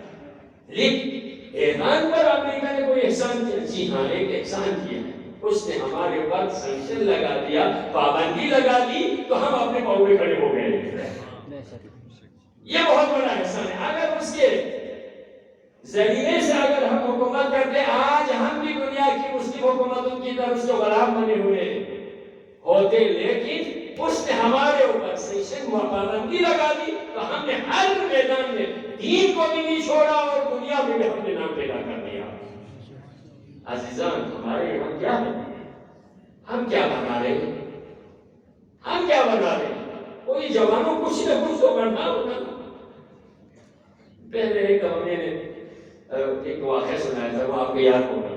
لیکن ایران پر امریکہ نے کوئی احسان کیا؟ جی ہاں ایک احسان کیا ہے، اس نے ہمارے اوپر سینکشن لگا دیا، پابندی لگا دی تو ہم اپنے پاؤں پہ کھڑے ہو گئے. یہ بہت بڑا احسان ہے. اگر اس کے ذریعے سے اگر ہم حکومت کرتے، آج ہم بھی دنیا کی اس مسلم حکومتوں کی طرف سے غلام بنے ہوئے ہوتے، لیکن اس نے ہمارے اوپر سیشن پابندی لگا دی تو ہم نے ہر میدان میں دین کو بھی نہیں چھوڑا اور دنیا میں بھی ہم نے نام پیدا کر دیا۔ عزیزان، ہمارے یہاں کیا ہے؟ ہم کیا بنا رہے ہیں؟ ہم کیا بنا رہے ہیں؟ کوئی جوانوں کچھ نہ کچھ تو بننا ہوگا۔ پہلے ایک ہم نے ایک واقعہ سنایا تھا، وہ آپ کو یاد ہوگا۔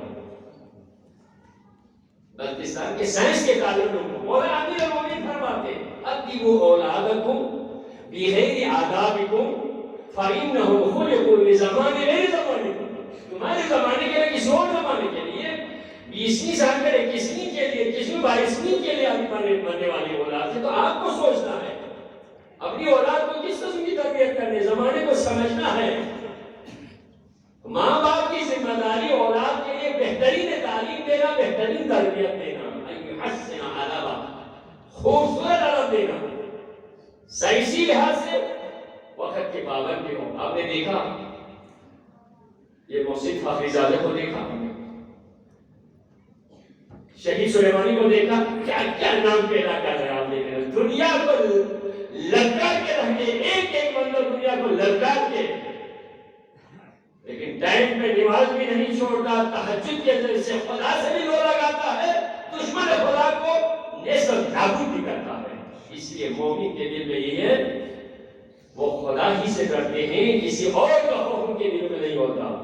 بلتستان کے سائنس کے طالبوں کو مولا امیر المومنین فرماتے ہیں ادبوا اولادکم بغیر آدابکم فإنهم خلقوا لزمان غیر زمانکم۔ تمہارے زمانے کے لیے، کسی اور زمانے کے لیے، 20ویں سال میں 21ویں کے لیے، 21ویں 22ویں کے لیے بننے والی اولاد ہے، تو آپ کو سوچنا ہے اپنی اولاد کو کس قسم کی تربیت کرنے، زمانے کو سمجھنا ہے۔ ماں باپ کی ذمہ داری اولاد کے لیے بہترین تعلیم دینا، بہترین تربیت دینا، حسن ادب، خوبصورت ادب دینا، سائنسی لحاظ سے وقت کے پابند ہو۔ آپ نے دیکھا یہ محسن فخری زادہ کو دیکھا، شہید سلیمانی کو دیکھا، کیا کیا نام پیدا کر رہے ہیں آپ نے، دنیا کو للکار کے رکھے، ایک ایک بندہ دنیا کو للکار کے، لیکن ٹائم پہ نماز بھی نہیں چھوڑتا، تہجد کے ذریعے سے خدا سے بھی رو لگاتا ہے، دشمن خدا کو نیست و نابود بھی کرتا ہے۔ اس لیے مومن کے دل میں یہ ہے، وہ خدا ہی سے ڈرتے ہیں، کسی اور کا خوف ان کے دل میں نہیں ہوتا۔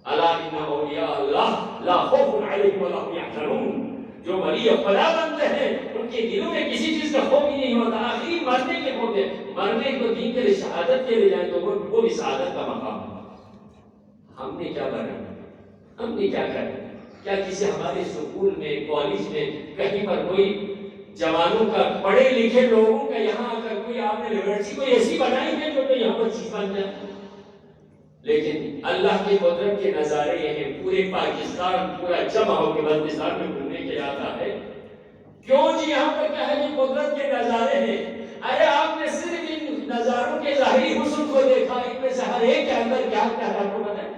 الا ان اولیاء اللہ لا خوف علیہم ولا هم یحزنون۔ جو ولی خدا بنتے ہیں ان کے دلوں میں کسی چیز کا خوف ہی نہیں ہوتا، آخری مرنے کے خوف ہے، مرنے کو دین کے لیے شہادت کے لیے جائیں تو وہ بھی شہادت کا مقام ہے۔ ہم نے کیا بنا، ہم نے کیا کرنا؟ کیا کسی ہمارے سکول میں، کالج میں، کہیں پر کوئی جوانوں کا، پڑھے لکھے لوگوں کا یہاں آ کر کوئی آپ نے یونیورسٹی کوئی ایسی بنائی ہے جو کہ یہاں پر چیز بن جائے؟ لیکن اللہ کی قدرت کے نظارے یہ ہیں، پورے پاکستان پورا جمع ہو کے بلتستان میں گھومنے کے آتا ہے۔ کیوں جی؟ یہاں پر کیا ہے کہ قدرت کے نظارے ہیں۔ ارے آپ نے صرف ان نظاروں کے ظاہری حسن کو دیکھا، ان میں سے ہر ایک کے اندر کیا کیا ہے آپ کو پتہ ہے؟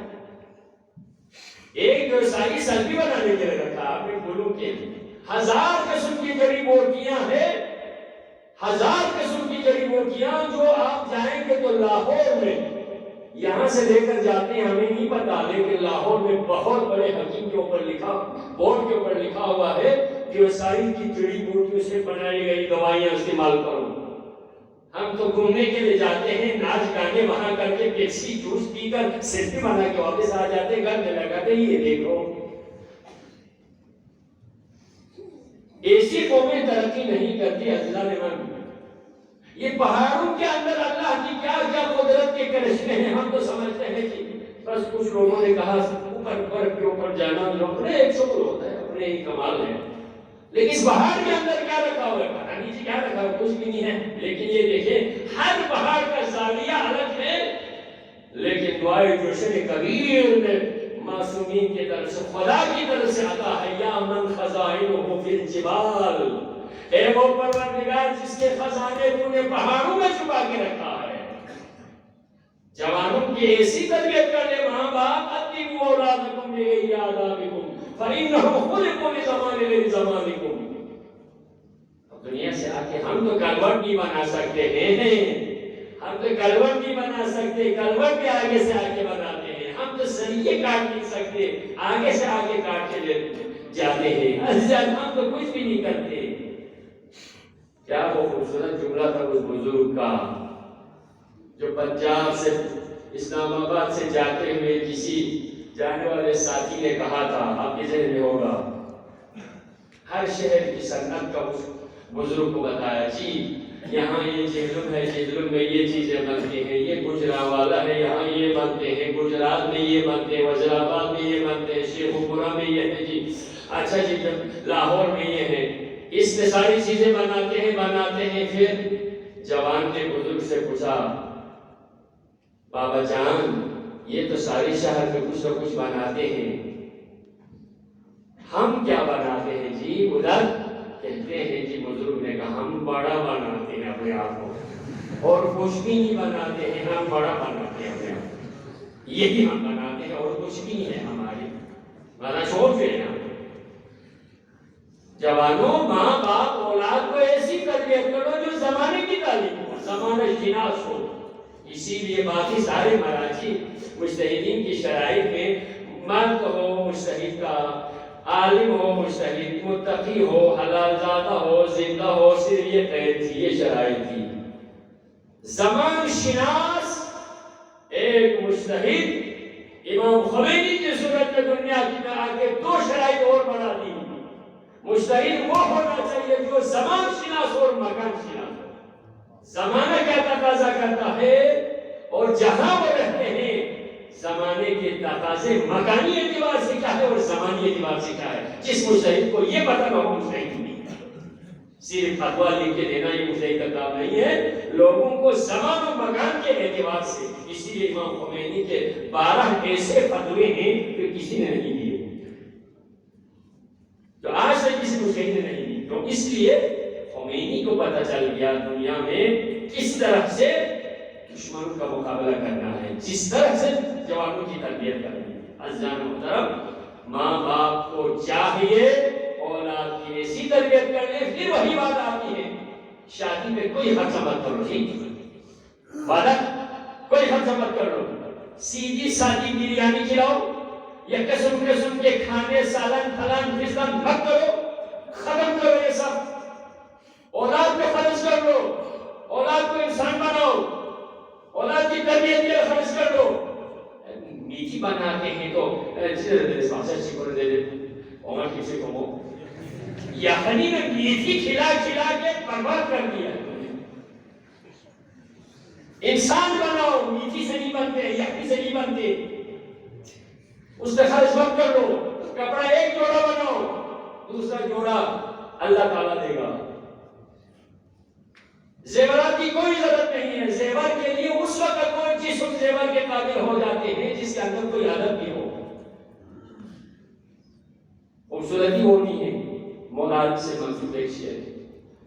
ایک جو ساری سلبی بنانے کے لیے رکھا آپ نے پھولوں کے 1000 قسم کی جڑی بوٹیاں ہیں، 1000 قسم کی جڑی بوٹیاں جو آپ جائیں گے تو لاہور میں، یہاں سے لے کر جاتے ہیں ہمیں نہیں پتا، لیکن لاہور میں بہت بڑے حکیم کے اوپر لکھا، بورڈ کے اوپر لکھا ہوا ہے کہ وہ ساری کی جڑی بوٹیوں سے بنائی گئی دوائیاں استعمال کرو۔ ہم تو گھومنے کے لیے جاتے ہیں، ناچ گانے وہاں کر کے پیپسی جوس پی کر سیلفی بنا کے واپس آ جاتے ہیں، گھر میں لگاتے ہیں، یہ دیکھو۔ ایسی قومیں ترقی نہیں کرتی عزیزان من۔ یہ پہاڑوں کے اندر اللہ کی کیا کیا قدرت کے کرشمے ہیں، ہم تو سمجھتے ہیں کہ بس کچھ لوگوں نے کہا اوپر برف کے اوپر جانا جو اپنے ایک شکر ہوتا ہے، اپنے ہی کمال ہے، لیکن اس پہاڑ کے اندر کیا رکھا ہوا ہے پتہ نہیں جی، کیا رکھا ہوا کچھ بھی نہیں ہے، لیکن یہ دیکھیں ہر پہاڑ کا زاویہ الگ ہے، لیکن دعائے جوشن کبیر میں معصومین کی طرف سے، خدا کی طرف سے عطا ہے، یا من خزائنہ فی الجبال، اے وہ پروردگار جس کے خزانے تو نے پہاڑوں میں چھپا کے رکھا ہے۔ جوانوں کی ایسی تربیت کرنے، ماں باپ ادبوا اولادکم بغیر آدابکم فإنهم خلقوا لزمان غیر زمانکم۔ اب دنیا سے آ کے ہم تو کلوٹ نہیں بنا سکتے ہیں، ہم تو کلوٹ نہیں بنا سکتے، کلوٹ بھی آگے سے آگے بناتے ہیں، ہم تو سریے کاٹ نہیں سکتے، آگے سے آگے کاٹ کے جاتے ہیں، ہم تو کچھ بھی نہیں کرتے۔ کیا وہ خوبصورت جملہ تھا اس بزرگ کا جو پنجاب سے، اسلام آباد سے جاتے ہوئے کسی جانے والے ساتھی نے کہا تھا، آپ کے ذہن میں ہوگا، ہر شہر کی صنعت کا اس بزرگ کو بتایا، جی یہاں یہ جہلم ہے، جہلم میں یہ چیزیں بنتی ہیں، یہ گجرانوالا ہے، یہاں یہ بنتے ہیں، گجرات میں یہ بنتے ہیں، وزیرآباد میں یہ بنتے ہیں، شیخوپورہ میں یہ ہے، جی اچھا جی لاہور میں یہ ہے، اس میں ساری چیزیں بناتے ہیں۔ پھر جوان نے بزرگ سے پوچھا، بابا جان یہ تو ساری شہر میں کچھ نہ کچھ بناتے ہیں، ہم کیا بناتے ہیں جی؟ ادھر کہتے ہیں جی، بزرگ نے کہا ہم بڑا بناتے ہیں اپنے آپ کو، اور کچھ بھی نہیں بناتے ہیں، ہم بڑا بناتے ہیں اپنے آپ کو، یہی ہم بناتے ہیں اور کچھ بھی نہیں ہے ہمارے، مانا چھوڑ دے نا، جوانوں، ماں باپ اولاد کو ایسی تربیت کرو جو زمانے کی تعلیم ہو، زمانہ شناس ہو. اسی لیے باقی سارے مراجع مجتہدین کی شرائط میں مرد ہو مجتہد کا، عالم ہو مجتہد، متقی ہو، حلال زادہ ہو، زندہ ہو، صرف یہ قید تھی، یہ شرائط تھی. زمان شناس ایک مجتہد امام خمینی کی صورت میں دنیا کی میں آ کے دو شرائط اور بڑھا دی. مجتہد وہ ہونا چاہیے جو زمان شناس اور مکان شناس ہو. زمانہ کیا تقاضا کرتا ہے اور جہاں وہ رہتے ہیں زمانے کے تقاضے مکانی اعتبار سے کیا ہے اور زمانی اعتبار سے کیا ہے. جس مجتہد کو یہ پتہ نہ ہو مجتہد نہیں. صرف فتویٰ لکھ کے دینا یہ مجتہد کا کام نہیں ہے، لوگوں کو زمان و مکان کے اعتبار سے. اسی لیے امام خمینی کے 12 ایسے فتوے ہیں جو کسی نے نہیں دیے، جو آج تک کسی مجتہد نے نہیں دی. تو اس لیے خمینی کو پتہ چل گیا دنیا میں کس طرح سے دشمنوں کا مقابلہ کرنا ہے، جس طرح سے جوانوں کی تربیت کرنی ہے. عزیزان محترم، ماں باپ کو چاہیے اولاد کی ایسی تربیت کرنے. پھر وہی بات آتی ہے، شادی میں کوئی خرچہ مت کرو. ٹھیک وعدہ، کوئی خرچہ مت کرو. سیدھی سادی بریانی کھلاؤ یا قسم قسم کے کھانے، سالن پھلان فستان مت کرو. ختم کرو یہ سب. اولاد پہ خرچ کر لو، اولاد کو انسان بناؤ، اولاد کی تربیت کے لیے خرچ کر لو. میٹھی بناتے ہیں تو یخنی میں میٹھی کھلا کھلا کے برباد کر دیا. انسان بناؤ، میٹھی سے نہیں بنتے، یخنی سے نہیں بنتے. اس پہ خرچ مت کر لو. کپڑا ایک جوڑا بناؤ، دوسرا جوڑا اللہ تعالیٰ دے گا. زیورات کی کوئی ضرورت نہیں ہے. زیور کے لیے اس وقت کوئی جسم زیور کے قابل ہو جاتے ہیں جس کے اندر کوئی عادت بھی ہو. خوبصورتی ہونی ہے. مراد سے منسوب ایک شعر،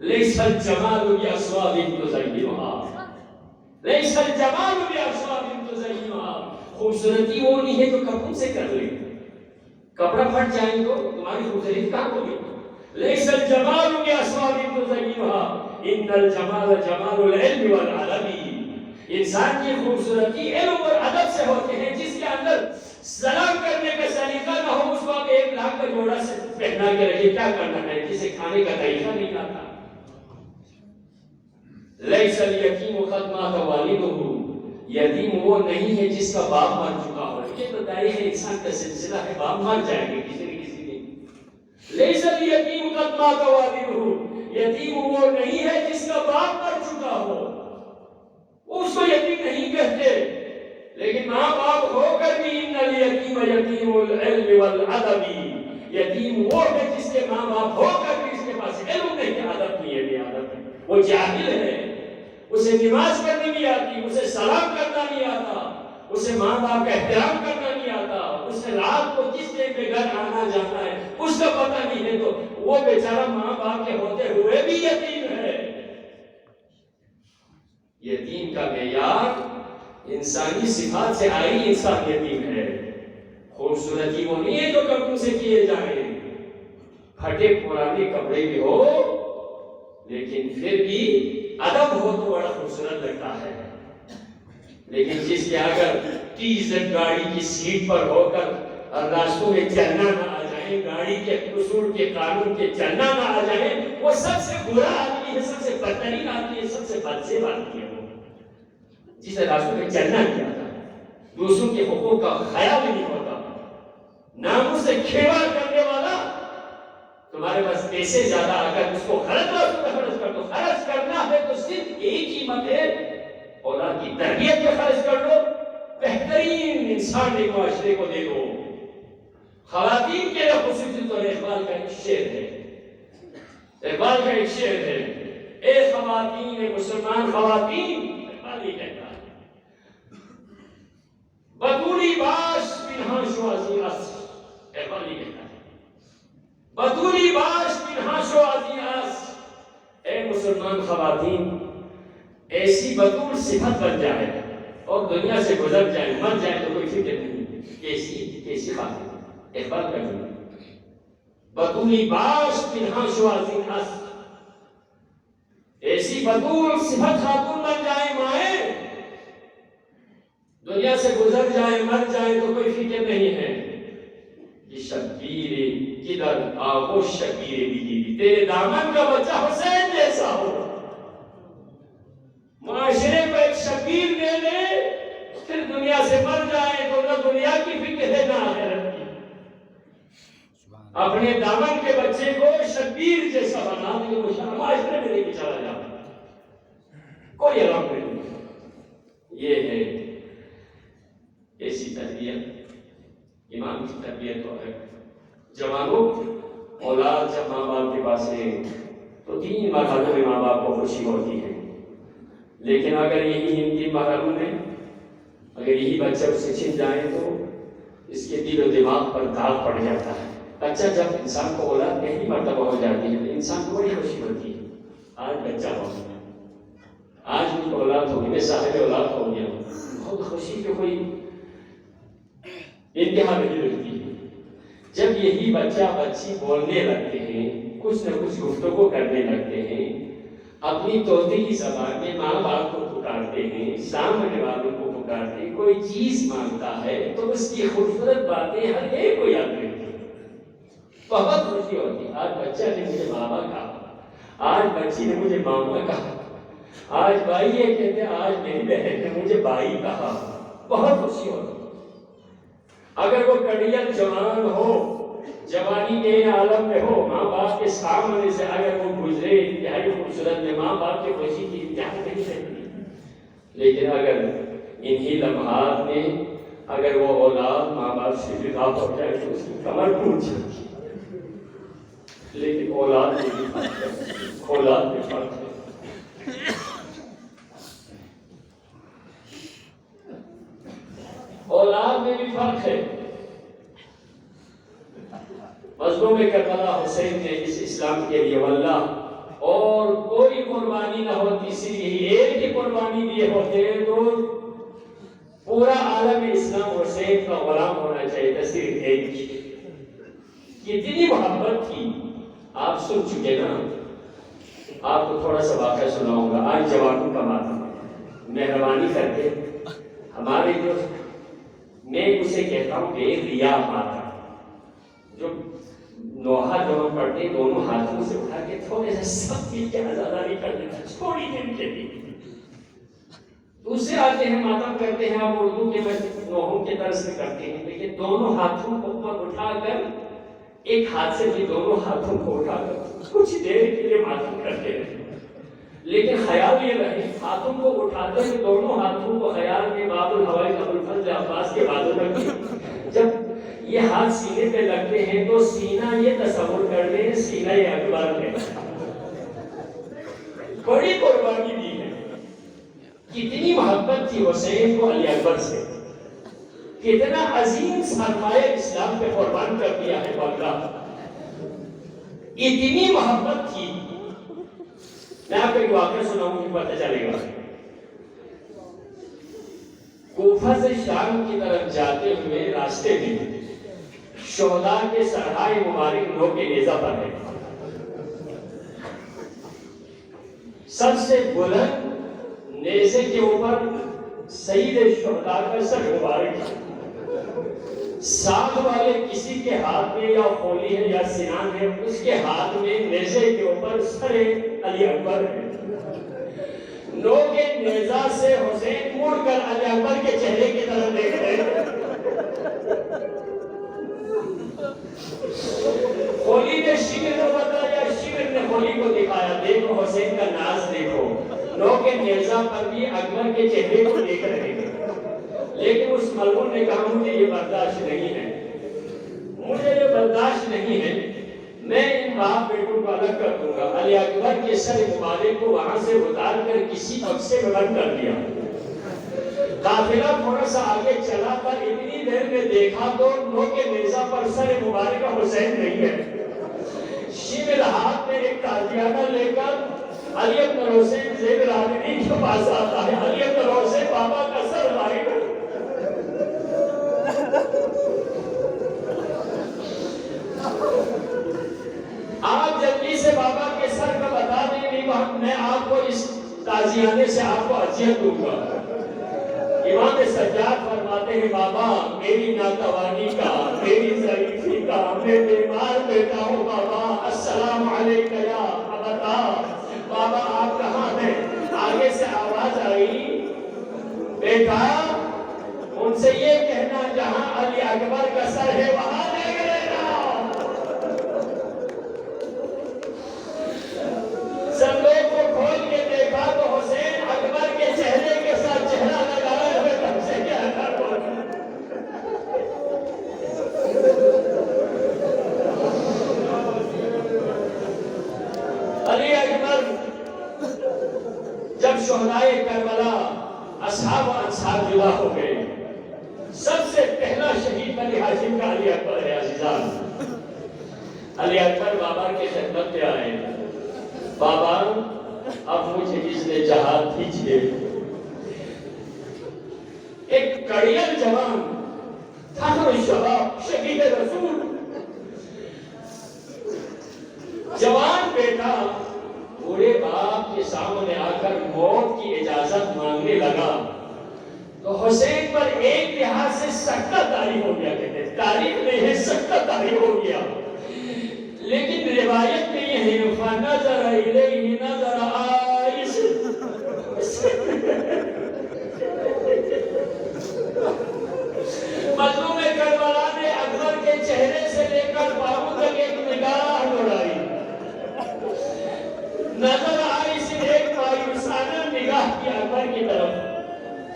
لیس الجمال بأسواب تزینها، لیس الجمال بأسواب تزینها. خوبصورتی ہونی ہے تو کپڑوں سے کر لے. کپڑا پھٹ جائے تو تمہاری خوبصورتی کہاں ہوگی. لیس الجمال بأسواب تزینها ان الجمال جمال العلم والادب. انسان کی خوبصورتی علم اور ادب سے ہوتے ہیں. جس کے اندر سلام کرنے کا سلیقہ نہ ہو اس کو آپ 1 لاکھ کا جوڑا سے پہنا کے رکھے، کیا کرنا ہے. جسے کھانے کا طریقہ نہیں آتا. لیس الیتیم قد مات والدہ، یتیم وہ نہیں ہے جس کا باپ مر چکا ہو. یہ تو تاریخ انسان کا سلسلہ ہے، باپ مر جائیں گے کسی نہ کسی دن. لیس الیتیم قد مات والدہ، یتیم وہ نہیں ہے جس کا باپ مر چکا ہو. وہ اس کو یتیم نہیں کہتے. لیکن ماں باپ ہو کر بھی ان الیتیم یتیم العلم والادب، یتیم وہ ہے جس کے ماں باپ ہو کر بھی اس کے پاس علم نہیں، ادب نہیں ہے. بے ادب ہے، وہ جاہل ہے. اسے نماز پڑھنی نہیں آتی، اسے سلام کرنا نہیں آتا، اسے ماں باپ کا احترام کرنا نہیں آتا، اسے رات کو کس ٹائم پہ گھر آنا جانا ہے اس کا پتہ نہیں ہے. تو وہ بیچارہ ماں باپ کے ہوتے ہوئے بھی یتیم ہے. یتیم کا معیار انسانی صفات سے آئی انسان یتیم ہے. خوبصورتی وہ نہیں ہے جو کپڑوں سے کیے جائیں. پھٹے پرانے کپڑے بھی ہو لیکن پھر بھی ادب ہو تو بڑا خوبصورت لگتا ہے. لیکن جس کے اگر ٹیزر گاڑی کی سیٹ پر ہو کر اور راستوں میں چلنا نہ آ جائے، گاڑی کے اصول کے قانون کے چلنا نہ آ جائے، وہ سب سے برا آدمی ہے، سب سے بدترین آدمی ہے، سب سے بدزیب آدمی ہے. وہ جسے راستوں میں چلنا نہیں آتا، دوسروں کے حقوق کا خیال نہیں ہوتا، ناموس سے کھیوڑ کرنے والا. تمہارے پاس پیسے زیادہ اگر اس کو غلط راستوں میں خرچ کر دو. خرچ کرنا ہے تو صرف ایک ہی مت ہے، اولاد کی تربیت پہ خرچ کر دو. بہترین انسان ایک معاشرے کو دے دو. خواتین کے لیے خصوصی طور اقبال کا ایک شعر ہے، اقبال کا ایک شعر ہے، اے خواتین، اے مسلمان خواتین. اقبال یہ کہتا ہے، بطولی باش پنہاں شو ازی اس. اقبال یہ کہتا ہے بطولی باش پنہاں شو ازی اس. اے مسلمان خواتین ایسی بطول صفت بن جائے اور دنیا سے گزر جائے، مر جائے تو کوئی فکر نہیں. کیسی خاتون. اقبال کا جملہ، بطولی باش پنہاں شوازین اس، ایسی بطول صفت خاتون بن جائیں مائیں، دنیا سے گزر جائیں مر جائیں تو کوئی فکر نہیں ہے کہ شبیر کدھر آغوش شبیر بیوی، تیرے دامن کا بچہ حسین جیسا ہو، معاشرے کو ایک شبیر دے دے، پھر دنیا سے مر جائیں تو نہ دنیا کی فکر ہے نہ آخرت کی، اپنے دامن کے بچے کو شبیر جیسا بنا دے، معاشرے میں نہیں چلا جاتا، کوئی علم نہیں۔ یہ ہے ایسی تربیت، امام کی تربیت تو ہے۔ جوانوں، اولاد جب ماں باپ کے پاس ہے تو 3 مرحلوں میں ماں باپ کو خوشی ہوتی ہے، لیکن اگر یہی ان 3 مرحلوں میں اگر یہی بچہ اس سے چھن جائے تو اس کے دل و دماغ پر داغ پڑ جاتا ہے۔ بچہ جب انسان کو اولاد پہلی مرتبہ ہو جاتی ہے تو انسان کو بڑی خوشی ہوتی ہے، آج بچہ ہو گیا، آج ان کو اولاد ہوگی، میں صاحب اولاد ہو گیا، بہت خوشی کے کوئی انتہا نہیں رہتی ہے۔ جب یہی بچہ بچی بولنے لگتے ہیں، کچھ نہ کچھ گفتگو کرنے لگتے ہیں، اپنی توطیلی زبان میں ماں باپ کو پکارتے ہیں، سامنے والوں کو پکارتے ہیں، کوئی چیز مانگتا ہے تو اس کی خوبصورت باتیں ہر ایک کو یاد رہتی ہیں، بہت خوشی ہوتی ہے۔ آج بچہ نے مجھے ماما کہا، آج بچی نے مجھے ماما کہا، آج بھائی یہ کہتے ہیں آج میری بہن نے مجھے بھائی کہا، بہت خوشی ہوتی ہے۔ اگر وہ کڑیل جوان ہو، جوانی کے عالم میں ہو، ماں باپ کے سامنے سے اگر وہ گزرے انتہائی خوبصورت میں، ماں باپ کی خوشی کی انتہا نہیں رہتی، لیکن اگر انہی لمحات میں اگر وہ اولاد ماں باپ سے جدا ہو جائے تو اس کی کمر ٹوٹ جاتی ہے۔ لیکن اولاد میں بھی فرق ہے، اولاد میں فرق ہے، اولاد میں بھی فرق ہے۔ مظلوم کربلا حسین نے اس اسلام کے لیے واللہ اور کوئی قربانی نہ ہوتی، صرف یہی ایک ہی قربانی دیے ہوتے تو پورا عالم اسلام حسین کا غلام ہونا چاہیے تھا، صرف ایک ہی۔ کتنی محبت تھی، آپ سن چکے نا، آپ کو تھوڑا سا واقعہ سناؤں گا۔ آج جوانوں کا ماتم، مہربانی کر کے ہمارے جو میں اسے کہتا ہوں بے ریا ماتم، جو نوحہ جو ہم پڑھتے ہیں دونوں ہاتھوں سے اٹھا کے تھوڑے سے سب چیز کے آزاداری کر دیتا تھوڑی دن کے لیے، دوسرے آتے ہیں ماتم کرتے ہیں، آپ اردو کے نوحوں کے طرز میں کرتے ہیں، لیکن دونوں ہاتھوں کو اوپر اٹھا کر، ایک ہاتھ سے بھی دونوں ہاتھوں کو اٹھا کر کچھ دیر کے لیے ماتم کرتے ہیں، لیکن خیال یہ رہے ہاتھوں کو اٹھاتے ہیں دونوں ہاتھوں کو خیال میں باب الہوائی ابوالفضل عباس کے بازو رکھیں، جب یہ ہاتھ سینے پہ لگتے ہیں تو سینہ یہ تصور کر لیں سینہ اکبر ہے، بڑی قربانی دی ہے۔ کتنی محبت تھی حسین کو علی اکبر سے، کتنا عظیم سرمایہ اسلام پہ قربان کر دیا ہے واللہ، اتنی محبت تھی۔ میں آپ کو ایک واقعہ سناؤں گی، پتہ چلے گا۔ کوفہ سے شام کی طرف جاتے ہوئے راستے میں شہداء کے سرحائے مبارک نو کے نیزہ پر ہے، سب سے بلند نیزے کے اوپر سید شہداء کا سر مبارک ہے، ساتھ والے کسی کے ہاتھ میں یا خولی ہے یا سنان ہے، اس کے ہاتھ میں نیزے کے اوپر سر علی اکبر ہے۔ نو کے نیزہ سے حسین مڑ کر علی اکبر کے چہرے کی طرف دیکھ رہے ہیں، خولی نے شیور کو بتایا، شیور نے خولی کو دکھایا، دیکھو حسین کا ناز دیکھو، نو کے نیزہ پر بھی اکبر کے چہرے کو دیکھ رہے ہیں، لیکن اس ملعون نے کہا مجھے یہ برداشت نہیں ہے، مجھے یہ برداشت نہیں ہے، میں ان باپ بیٹوں کو الگ کر دوں گا۔ علی اکبر کے سر مبارک کو وہاں سے اتار کر کسی بکسے میں بند کر دیا، قافلہ تھوڑا سا آگے چلا کر اتنی دیر میں دیکھا تو نو کے نیزہ پر سر مبارک حسین نہیں ہے، شیور ہاتھ میں ایک تازیانہ لے کر علی اکبر حسین زیب العابدین کے پاس آتا ہے، علی اکبر حسین بابا کا سر مارے گا، میں آپ کو اس تازیانے سے آپ کو اذیت دوں گا۔ امام سجاد فرماتے ہیں بابا میری ناتوانی کا، میری ضعیفی کا، میں بیمار بیٹا ہوں بابا، السلام علیکم یا ابتا، بابا آپ کہاں ہیں؟ آگے سے آواز آئی بیٹا ان سے یہ کہنا جہاں علی اکبر کا سر ہے وہاں لے لینا۔ سب لوگ کو کھول کے دیکھا تو حسین اکبر کے چہرے کے ساتھ چہرہ لگائے ہوئے تب سے کیا کرو۔ علی اکبر جب شہدائے کربلا اصحاب و انصار جدا ہو گئے، سب سے پہلا شہید بنی ہاشم کا علی اکبر ہے عزیزان۔ علی اکبر بابا کے خدمت پہ آئے، بابا اب مجھے اذن جہاد دیجیے۔ ایک کڑیل جوان فخر الشباب شہید رسول جوان بیٹا بوڑھے باپ کے سامنے آ کر موت کی اجازت مانگنے لگا تو حسین پر ایک لحاظ سے سکتہ طاری ہو گیا، کہتے ہیں تاریخ میں ہے سکتہ طاری ہو گیا، لیکن روایت میں یہ ہے فَنَظَرَ إِلَيْهِ نَظَرَ عَائِشٍ۔ مظلوم کربلا نے اکبر کے چہرے سے لے کر پاؤں تک ایک نگاہ دوڑائی، نظر آئی سے ایک مایوسانہ نگاہ کی اکبر کی طرف،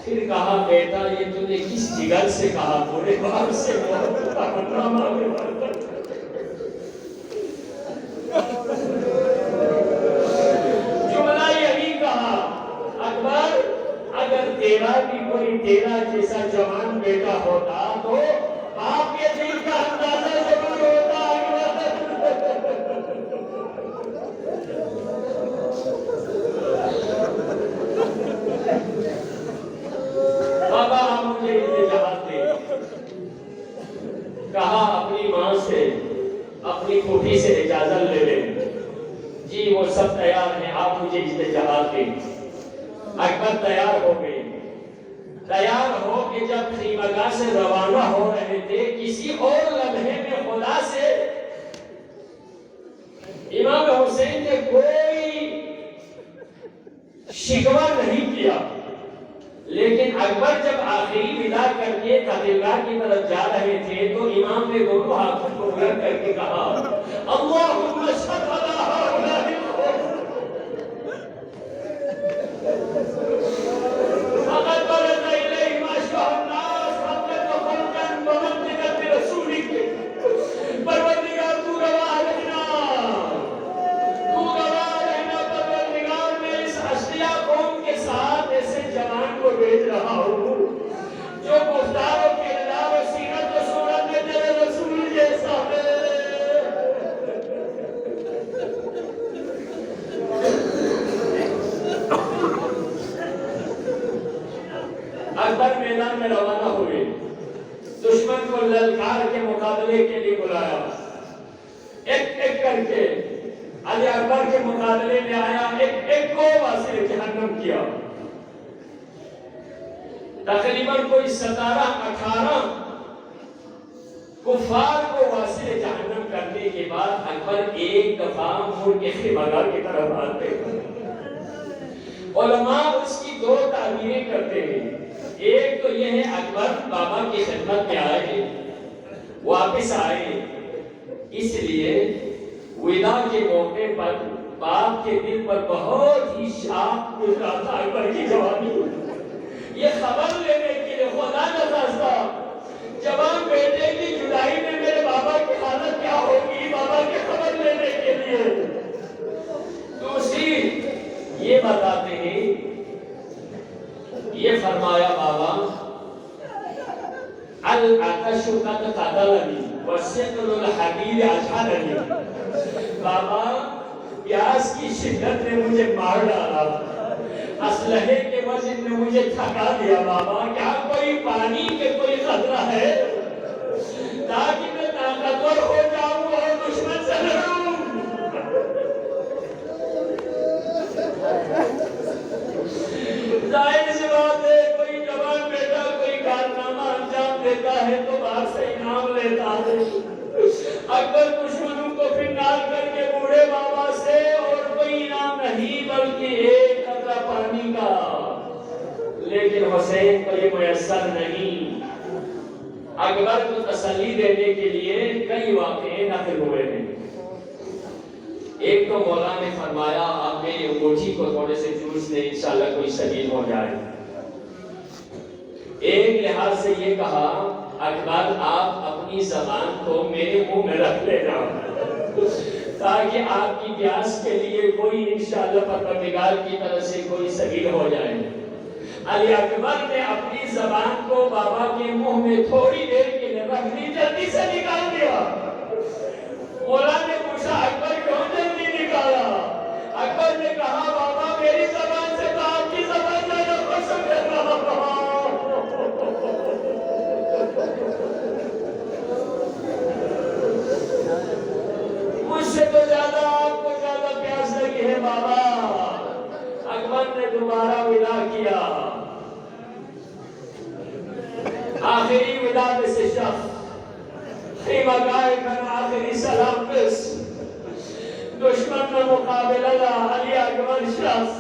پھر کہا بیٹا یہ تو نے کس جگر سے کہا؟ بوڑھے باپ سے بہت تمنا مانگے جملہ یہی کہا اکبر اگر تیرا بھی کوئی تیرا جیسا جوان بیٹا ہوتا تو باپ کے دل کا اندازہ ضرور ہوتا بابا آپ مجھے اجازت دے، کہا اپنی ماں سے اپنی پھوپھی سے اجازت لے لیں، جی وہ سب تیار ہیں آپ مجھے اجازت دیں۔ اکبر تیار ہو گئے، تیار ہو کے جب خیمگاہ سے روانہ ہو رہے تھے کسی اور لمحے میں خدا سے امام حسین نے کوئی شکوہ نہیں کیا، لیکن اکبر جب آخری ودا کر کے قبرگاہ کی طرف جا رہے تھے تو امام نے دونوں ہاتھوں کو بلند کر کے کہا اللہم اشہد علی ہؤلاء فقد برز الیہم اشباہ الناس حقا وخلقا ومنطقا برسولک، پروردگار تو گواہ رہنا، تو گواہ رہنا پروردگار، میں اس اشقیاء قوم کے ساتھ ایسے جوان کو بھیج رہا ہوں جو گفتار و کردار و سیرت و صورت میں تیرے رسول جیسا ہے۔ اکبر میدان میں روانہ ہوئے، دشمن کو للکار کے مقابلے کے لیے بلایا، ایک ایک کر کے علی اکبر کے مقابلے میں آیا، ایک ایک کو واسطے جہنم کیا، تقریباً کوئی 17-18 کفار کو واسطے جہنم کرنے کے بعد اکبر ایک دفعہ مڑ کے خیمگاہ کی طرف آتے ہیں۔ علماء اس کی دو تعبیریں کرتے ہیں، ایک تو یہ ہے اکبر بابا کی خدمت میں آئے، واپس آئے، اس لیے ودا کے موقع پر باپ کے دل پر بہت ہی شاق گزرا تھا اکبر کی جوانی، یہ خبر لینے کے لیے خدا نخواستہ جوان بیٹے کی جدائی میں میرے بابا کی حالت کیا ہوگی، بابا کی خبر لینے کے لیے۔ دوسری یہ بتاتے ہیں، یہ فرمایا بابا العطش قد قتلنی والثقل الحدید اجهدنی، بابا پیاس کی شدت نے مجھے مار ڈالا، اسلحے کے وزن نے مجھے تھکا دیا، بابا کیا کوئی پانی کے کوئی خطرہ ہے تاکہ میں طاقتور ہو جاؤں اور دشمن سے لڑوں؟ اکبر دشمنوں کو فنار کر کے بوڑھے بابا سے اور کوئی انعام نہیں بلکہ ایک قطرہ پانی کا، لیکن حسین کو یہ میسر نہیں۔ اکبر کو تسلی دینے کے لیے کئی واقعے نقل ہوئے ہیں۔ ایک تو مولا نے فرمایا آپ میری انگوٹھی کو تھوڑے سے جوس دیں، انشاءاللہ کوئی سبیل ہو جائے۔ ایک لحاظ سے یہ کہا اکبر آپ اپنی زبان کو میرے منہ میں رکھ لینا تاکہ آپ کی پیاس کے لیے کوئی انشاءاللہ پروردگار کی طرف سے کوئی سبیل ہو جائے۔ علی اکبر نے اپنی زبان کو بابا کے منہ میں تھوڑی دیر کے لیے رکھ دی، جلدی سے نکال دیا۔ مولا نے پوچھا اکبر کیوں جلدی نکالا؟ اکبر نے کہا بابا میری زبان سے تو آپ کی زبان زیادہ پسند ہے۔ مجھ سے تو زیادہ آپ کو زیادہ پیاس لگی ہے بابا۔ اکبر نے دوبارہ ودا کیا۔ آخری ودا میں سے شخص خیمہ گائے کن آخری سلام پس دشمن میں مقابلہ دا علی اکبر شخص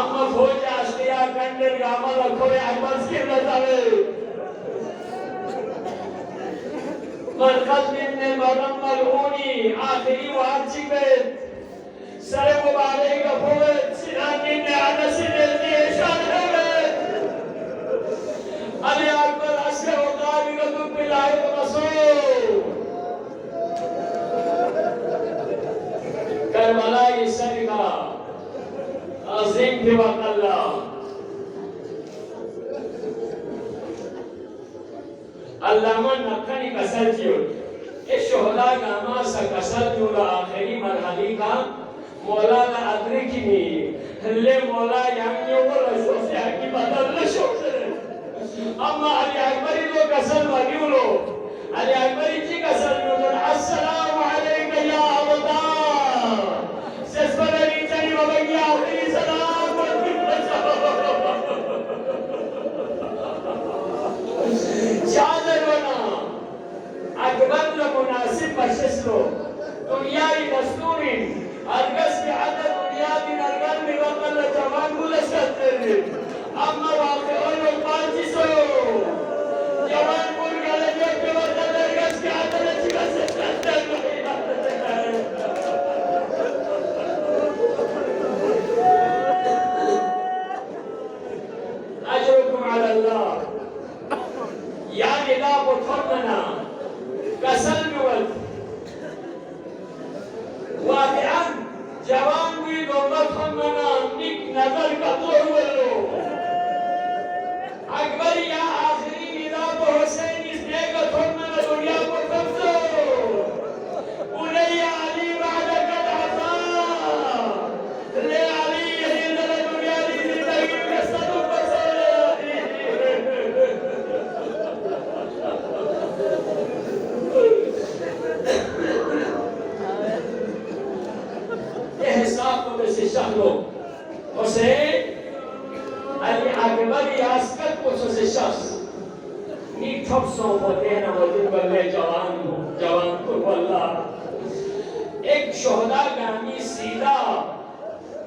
اما فوج اشتیا کنڈر گامل اکھوئے اکبر کی رضاوے مرکز من مرم ملعونی آخری وارچی پہ سر مبارک اپوت سنانی میں آنسی دلتی اشان ہے علی اکبر عصر وقابی رضو پلائے رسول کربلا یہ سر کا عظیم بھی وقت اللہ علامہ نقنی کسر کیوں اس شہدہ گاما سا کسر کیوں آخری مرحلی کا مولانا ادرکینی لے مولا یعنی وہ رشو سے حقی بدل رشو سے اما علی اکبری تو کسر وگیو لو علی اکبری جی کسر کیوں دن السلام علیکہ یا عبدہ سس پر علی چنی وبگی آخری سلام چادر بنا اکبر لمناسب بشش لو دنیای دستوری ارگس کی عدد دنیا دی نرگن میں وقل جوان گلس کرتے ہیں اما واقعون و پانچی سو جوان گل گلے جو کہ وقل ارگس کی عدد اچھی بسش کرتے ہیں اجرکم علی اللہ یا ندا بطرمنا کسل میول واقعاً جوان بھی دولت ہمنا نک نظر کا تو ہوئے اکبر یا آخری نظام حسین اس نے کا تھوڑنا دنیا کو تفضو انہیں یا علی بعد قد عطا لے علی یہی در دنیا دی زندگی کے صدو پسول حساب کو میں سے شخلو حسین علی اکبری آسکت کو سے شخص نی ٹھپ سو ہوتے ہیں وزن بلے جوان کو واللہ ایک شہدہ گامی سیدھا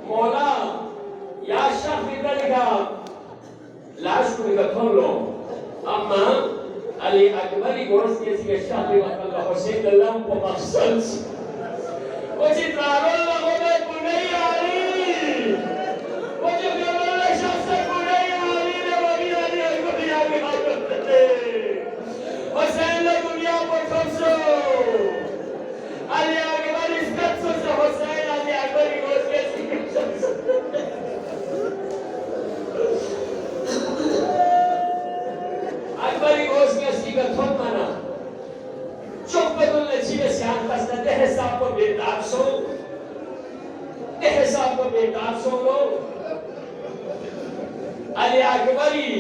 مولا یا شخص ادھر کا لاش کو نکتھون لو اما علی اکبری گوشت کسی کے شخص وقت حسین اللہ کو مقصد وجه تعالى غدا بني علي وجه الله شخص بني علي نبي علي يقول يا بي حسين الدنيا بخمسو علي اكبر استقصص حسين علي اكبر يقول اکبر يقول كسي كتون منا چوک بدل نچیل سیان پسنا دہ حساب کو بیداب سو دہ حساب کو بیداب سو لو علی اکبری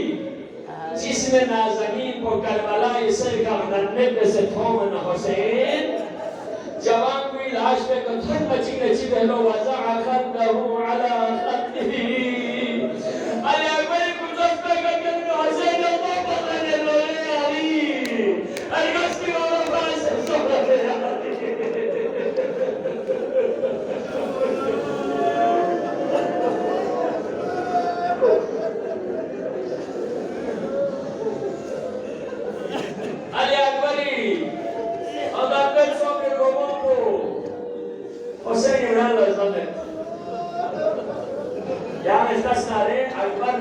جس میں نازنین کو کربلا اسے کا ننب سے تھومن حسین جوان کوئی لاش پہ کتھن مچی نچی بہلو وزع خندہو علی خندہی علی اکبری کچھ پہ کتن حسین اللہ پتنے لوئے علی علی گسکی والا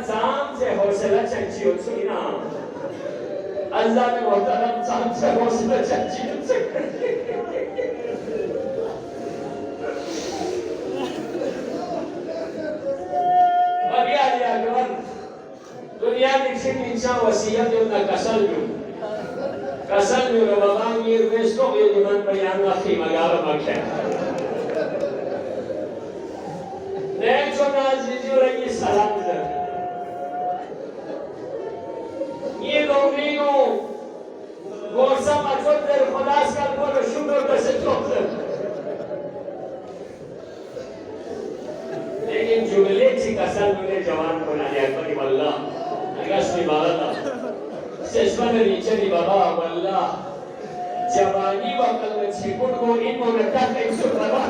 زام سے حوصلہ چنچی ہو سکینا اللہ میں محترم زام سے حوصلہ چنچی ہو سکینا وبیا لیا اکبر دنیا نکسن انسان وسیعت انہا کسل جو رمضان میر ویستو یہ من بیان وقتی مگار مکہ نیک چو نازیزی و رنگی سلام در یہ لوگینو گورسا مچود در خداس کر پر شکر بس چوک در لیکن جملے چی کسل ملے جوان کو نہ لیا کری واللہ اگست میں بارا سیسمن ریچنی بابا واللہ جوانی وقت میں چھکن کو ان کو نکتا تک سن بابا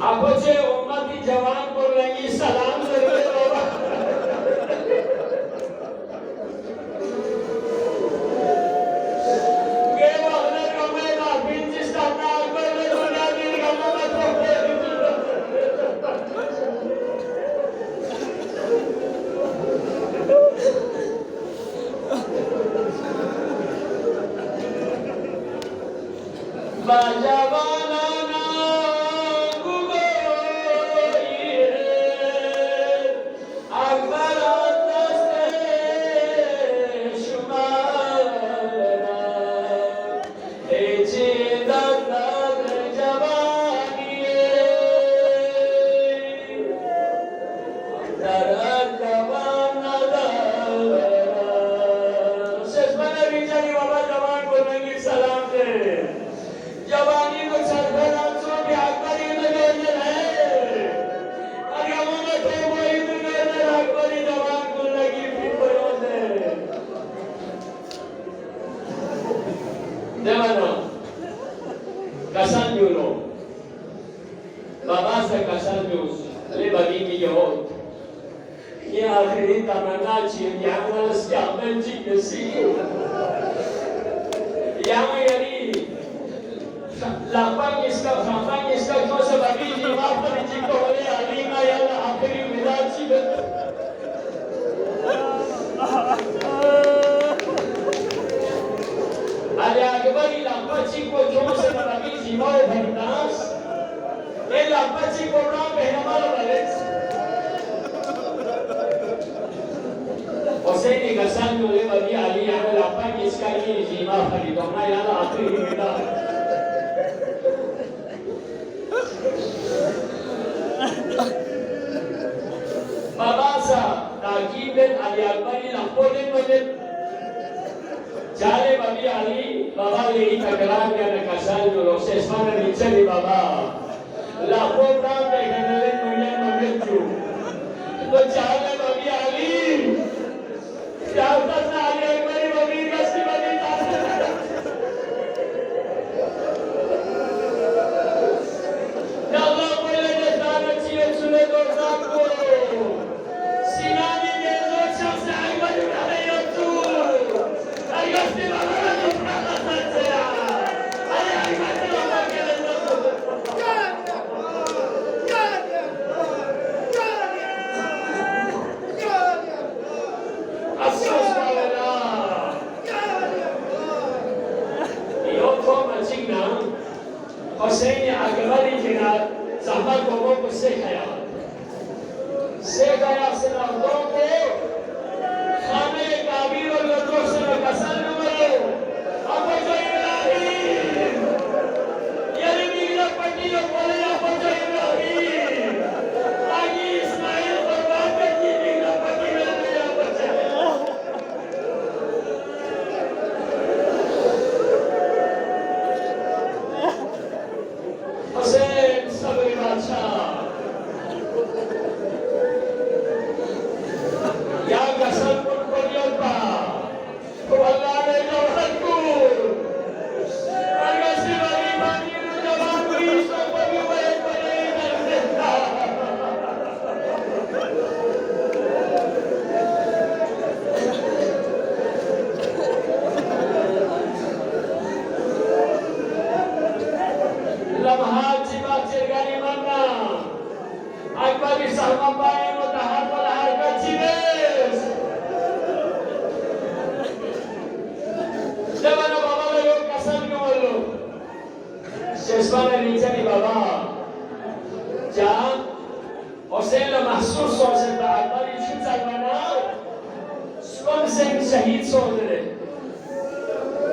اپچے امتی جوان کو لگی سلام ضرور بابا گے وقت کمینا بنچستان اکبر میں دنیا دل کا ممت ہوتے باجوانا یہ آخری تمنا چیئے یہاں استعمال چی کسی یہاں یعنی لاپاں اس کا خاپاں اس کا جو سب ابھی جیواب پر جی کو بلے علیمہ یا آخری مداد چی علی اکبری لاپاں چی کو جو سب ابھی جیواب بھرناس یہ لاپاں چی کو رام بہنمال بلیس حسینی گسان جو لے بابی علی یعنی لاپا کی اس کا یہ جیمہ خریدونا یعنی آخری مدہ بابا سا تاکیب دن علی اکبری لحبو دن مدن چالے بابی علی بابا لے ہی تکرار کیا نکسان جو لوگ سے اسمان نیچلی بابا لحبو برام دے گنلن مجھے ممت جو تو چالے بابی علی چاہتا سا علی اکبری بابی کسی بابی تاثر یا اللہ کوئی لگے دانا چیئے چلے دو زام کو سینانی میں دو شخص اکبری بابی یوتور اگستی بابا رجو پراتا سنسیا علی اکبری بابا کے لئے افسوس والا یو تو مچنگا حسین اکبری جنا زحمت کو کو سکھایا سے لوگوں کو خانے کابیر اور لوگوں سے کسل نمرو اب جو ابراہیم یعنی میرا پٹی جو بولے اب جو ابراہیم آگی اسماعیل قربان میں کی میرا پٹی میں لیا بچے حسین صبری بادشاہ sama pae mutahawal harga cibes. Zaman baba lalu kasam ngolo. Seswana nicani baba. Jam Hossein mahsus Hossein taatari chuta mana. Skon se shahid sohre.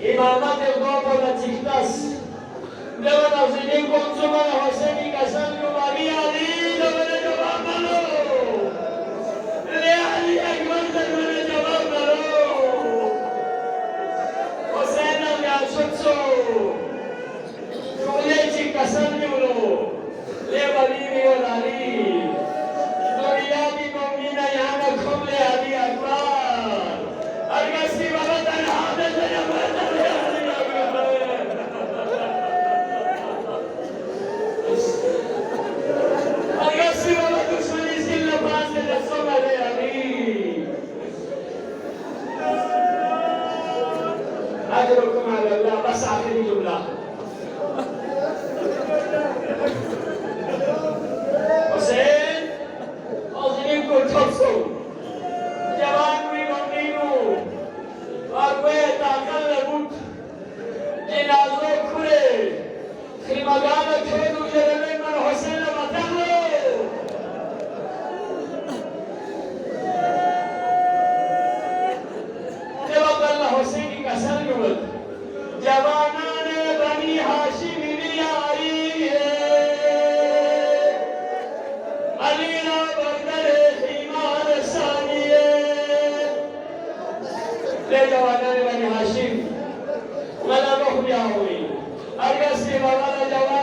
Imamat Europa na Chictas Dewan Auxilium Consuma na Jose ni Casalio Maria Ali Dewan jawab malo Le Ali Akbar Dewan jawab malo Jose na Yashutso Jule Chic Casalio lo Le Balivio Ali Doriati Momina Yana Kumle Ali Akbar Argasi Babatan Hamel Jawab أجركم على الله بس آخر جملة حسين أظلم كل تبصر جوان ويغنينو وأروي تاكل لبوت جنازو كله خيمغانا كيدو جرلين من حسين لبتغلو حسین کا سرگل جوانان بنی ہاشم بھی آئی ہے علی را بردر خیمار ثانی لے جوانان بنی ہاشم ملا رخ بیا ہوئی ارگس کی بابا جوان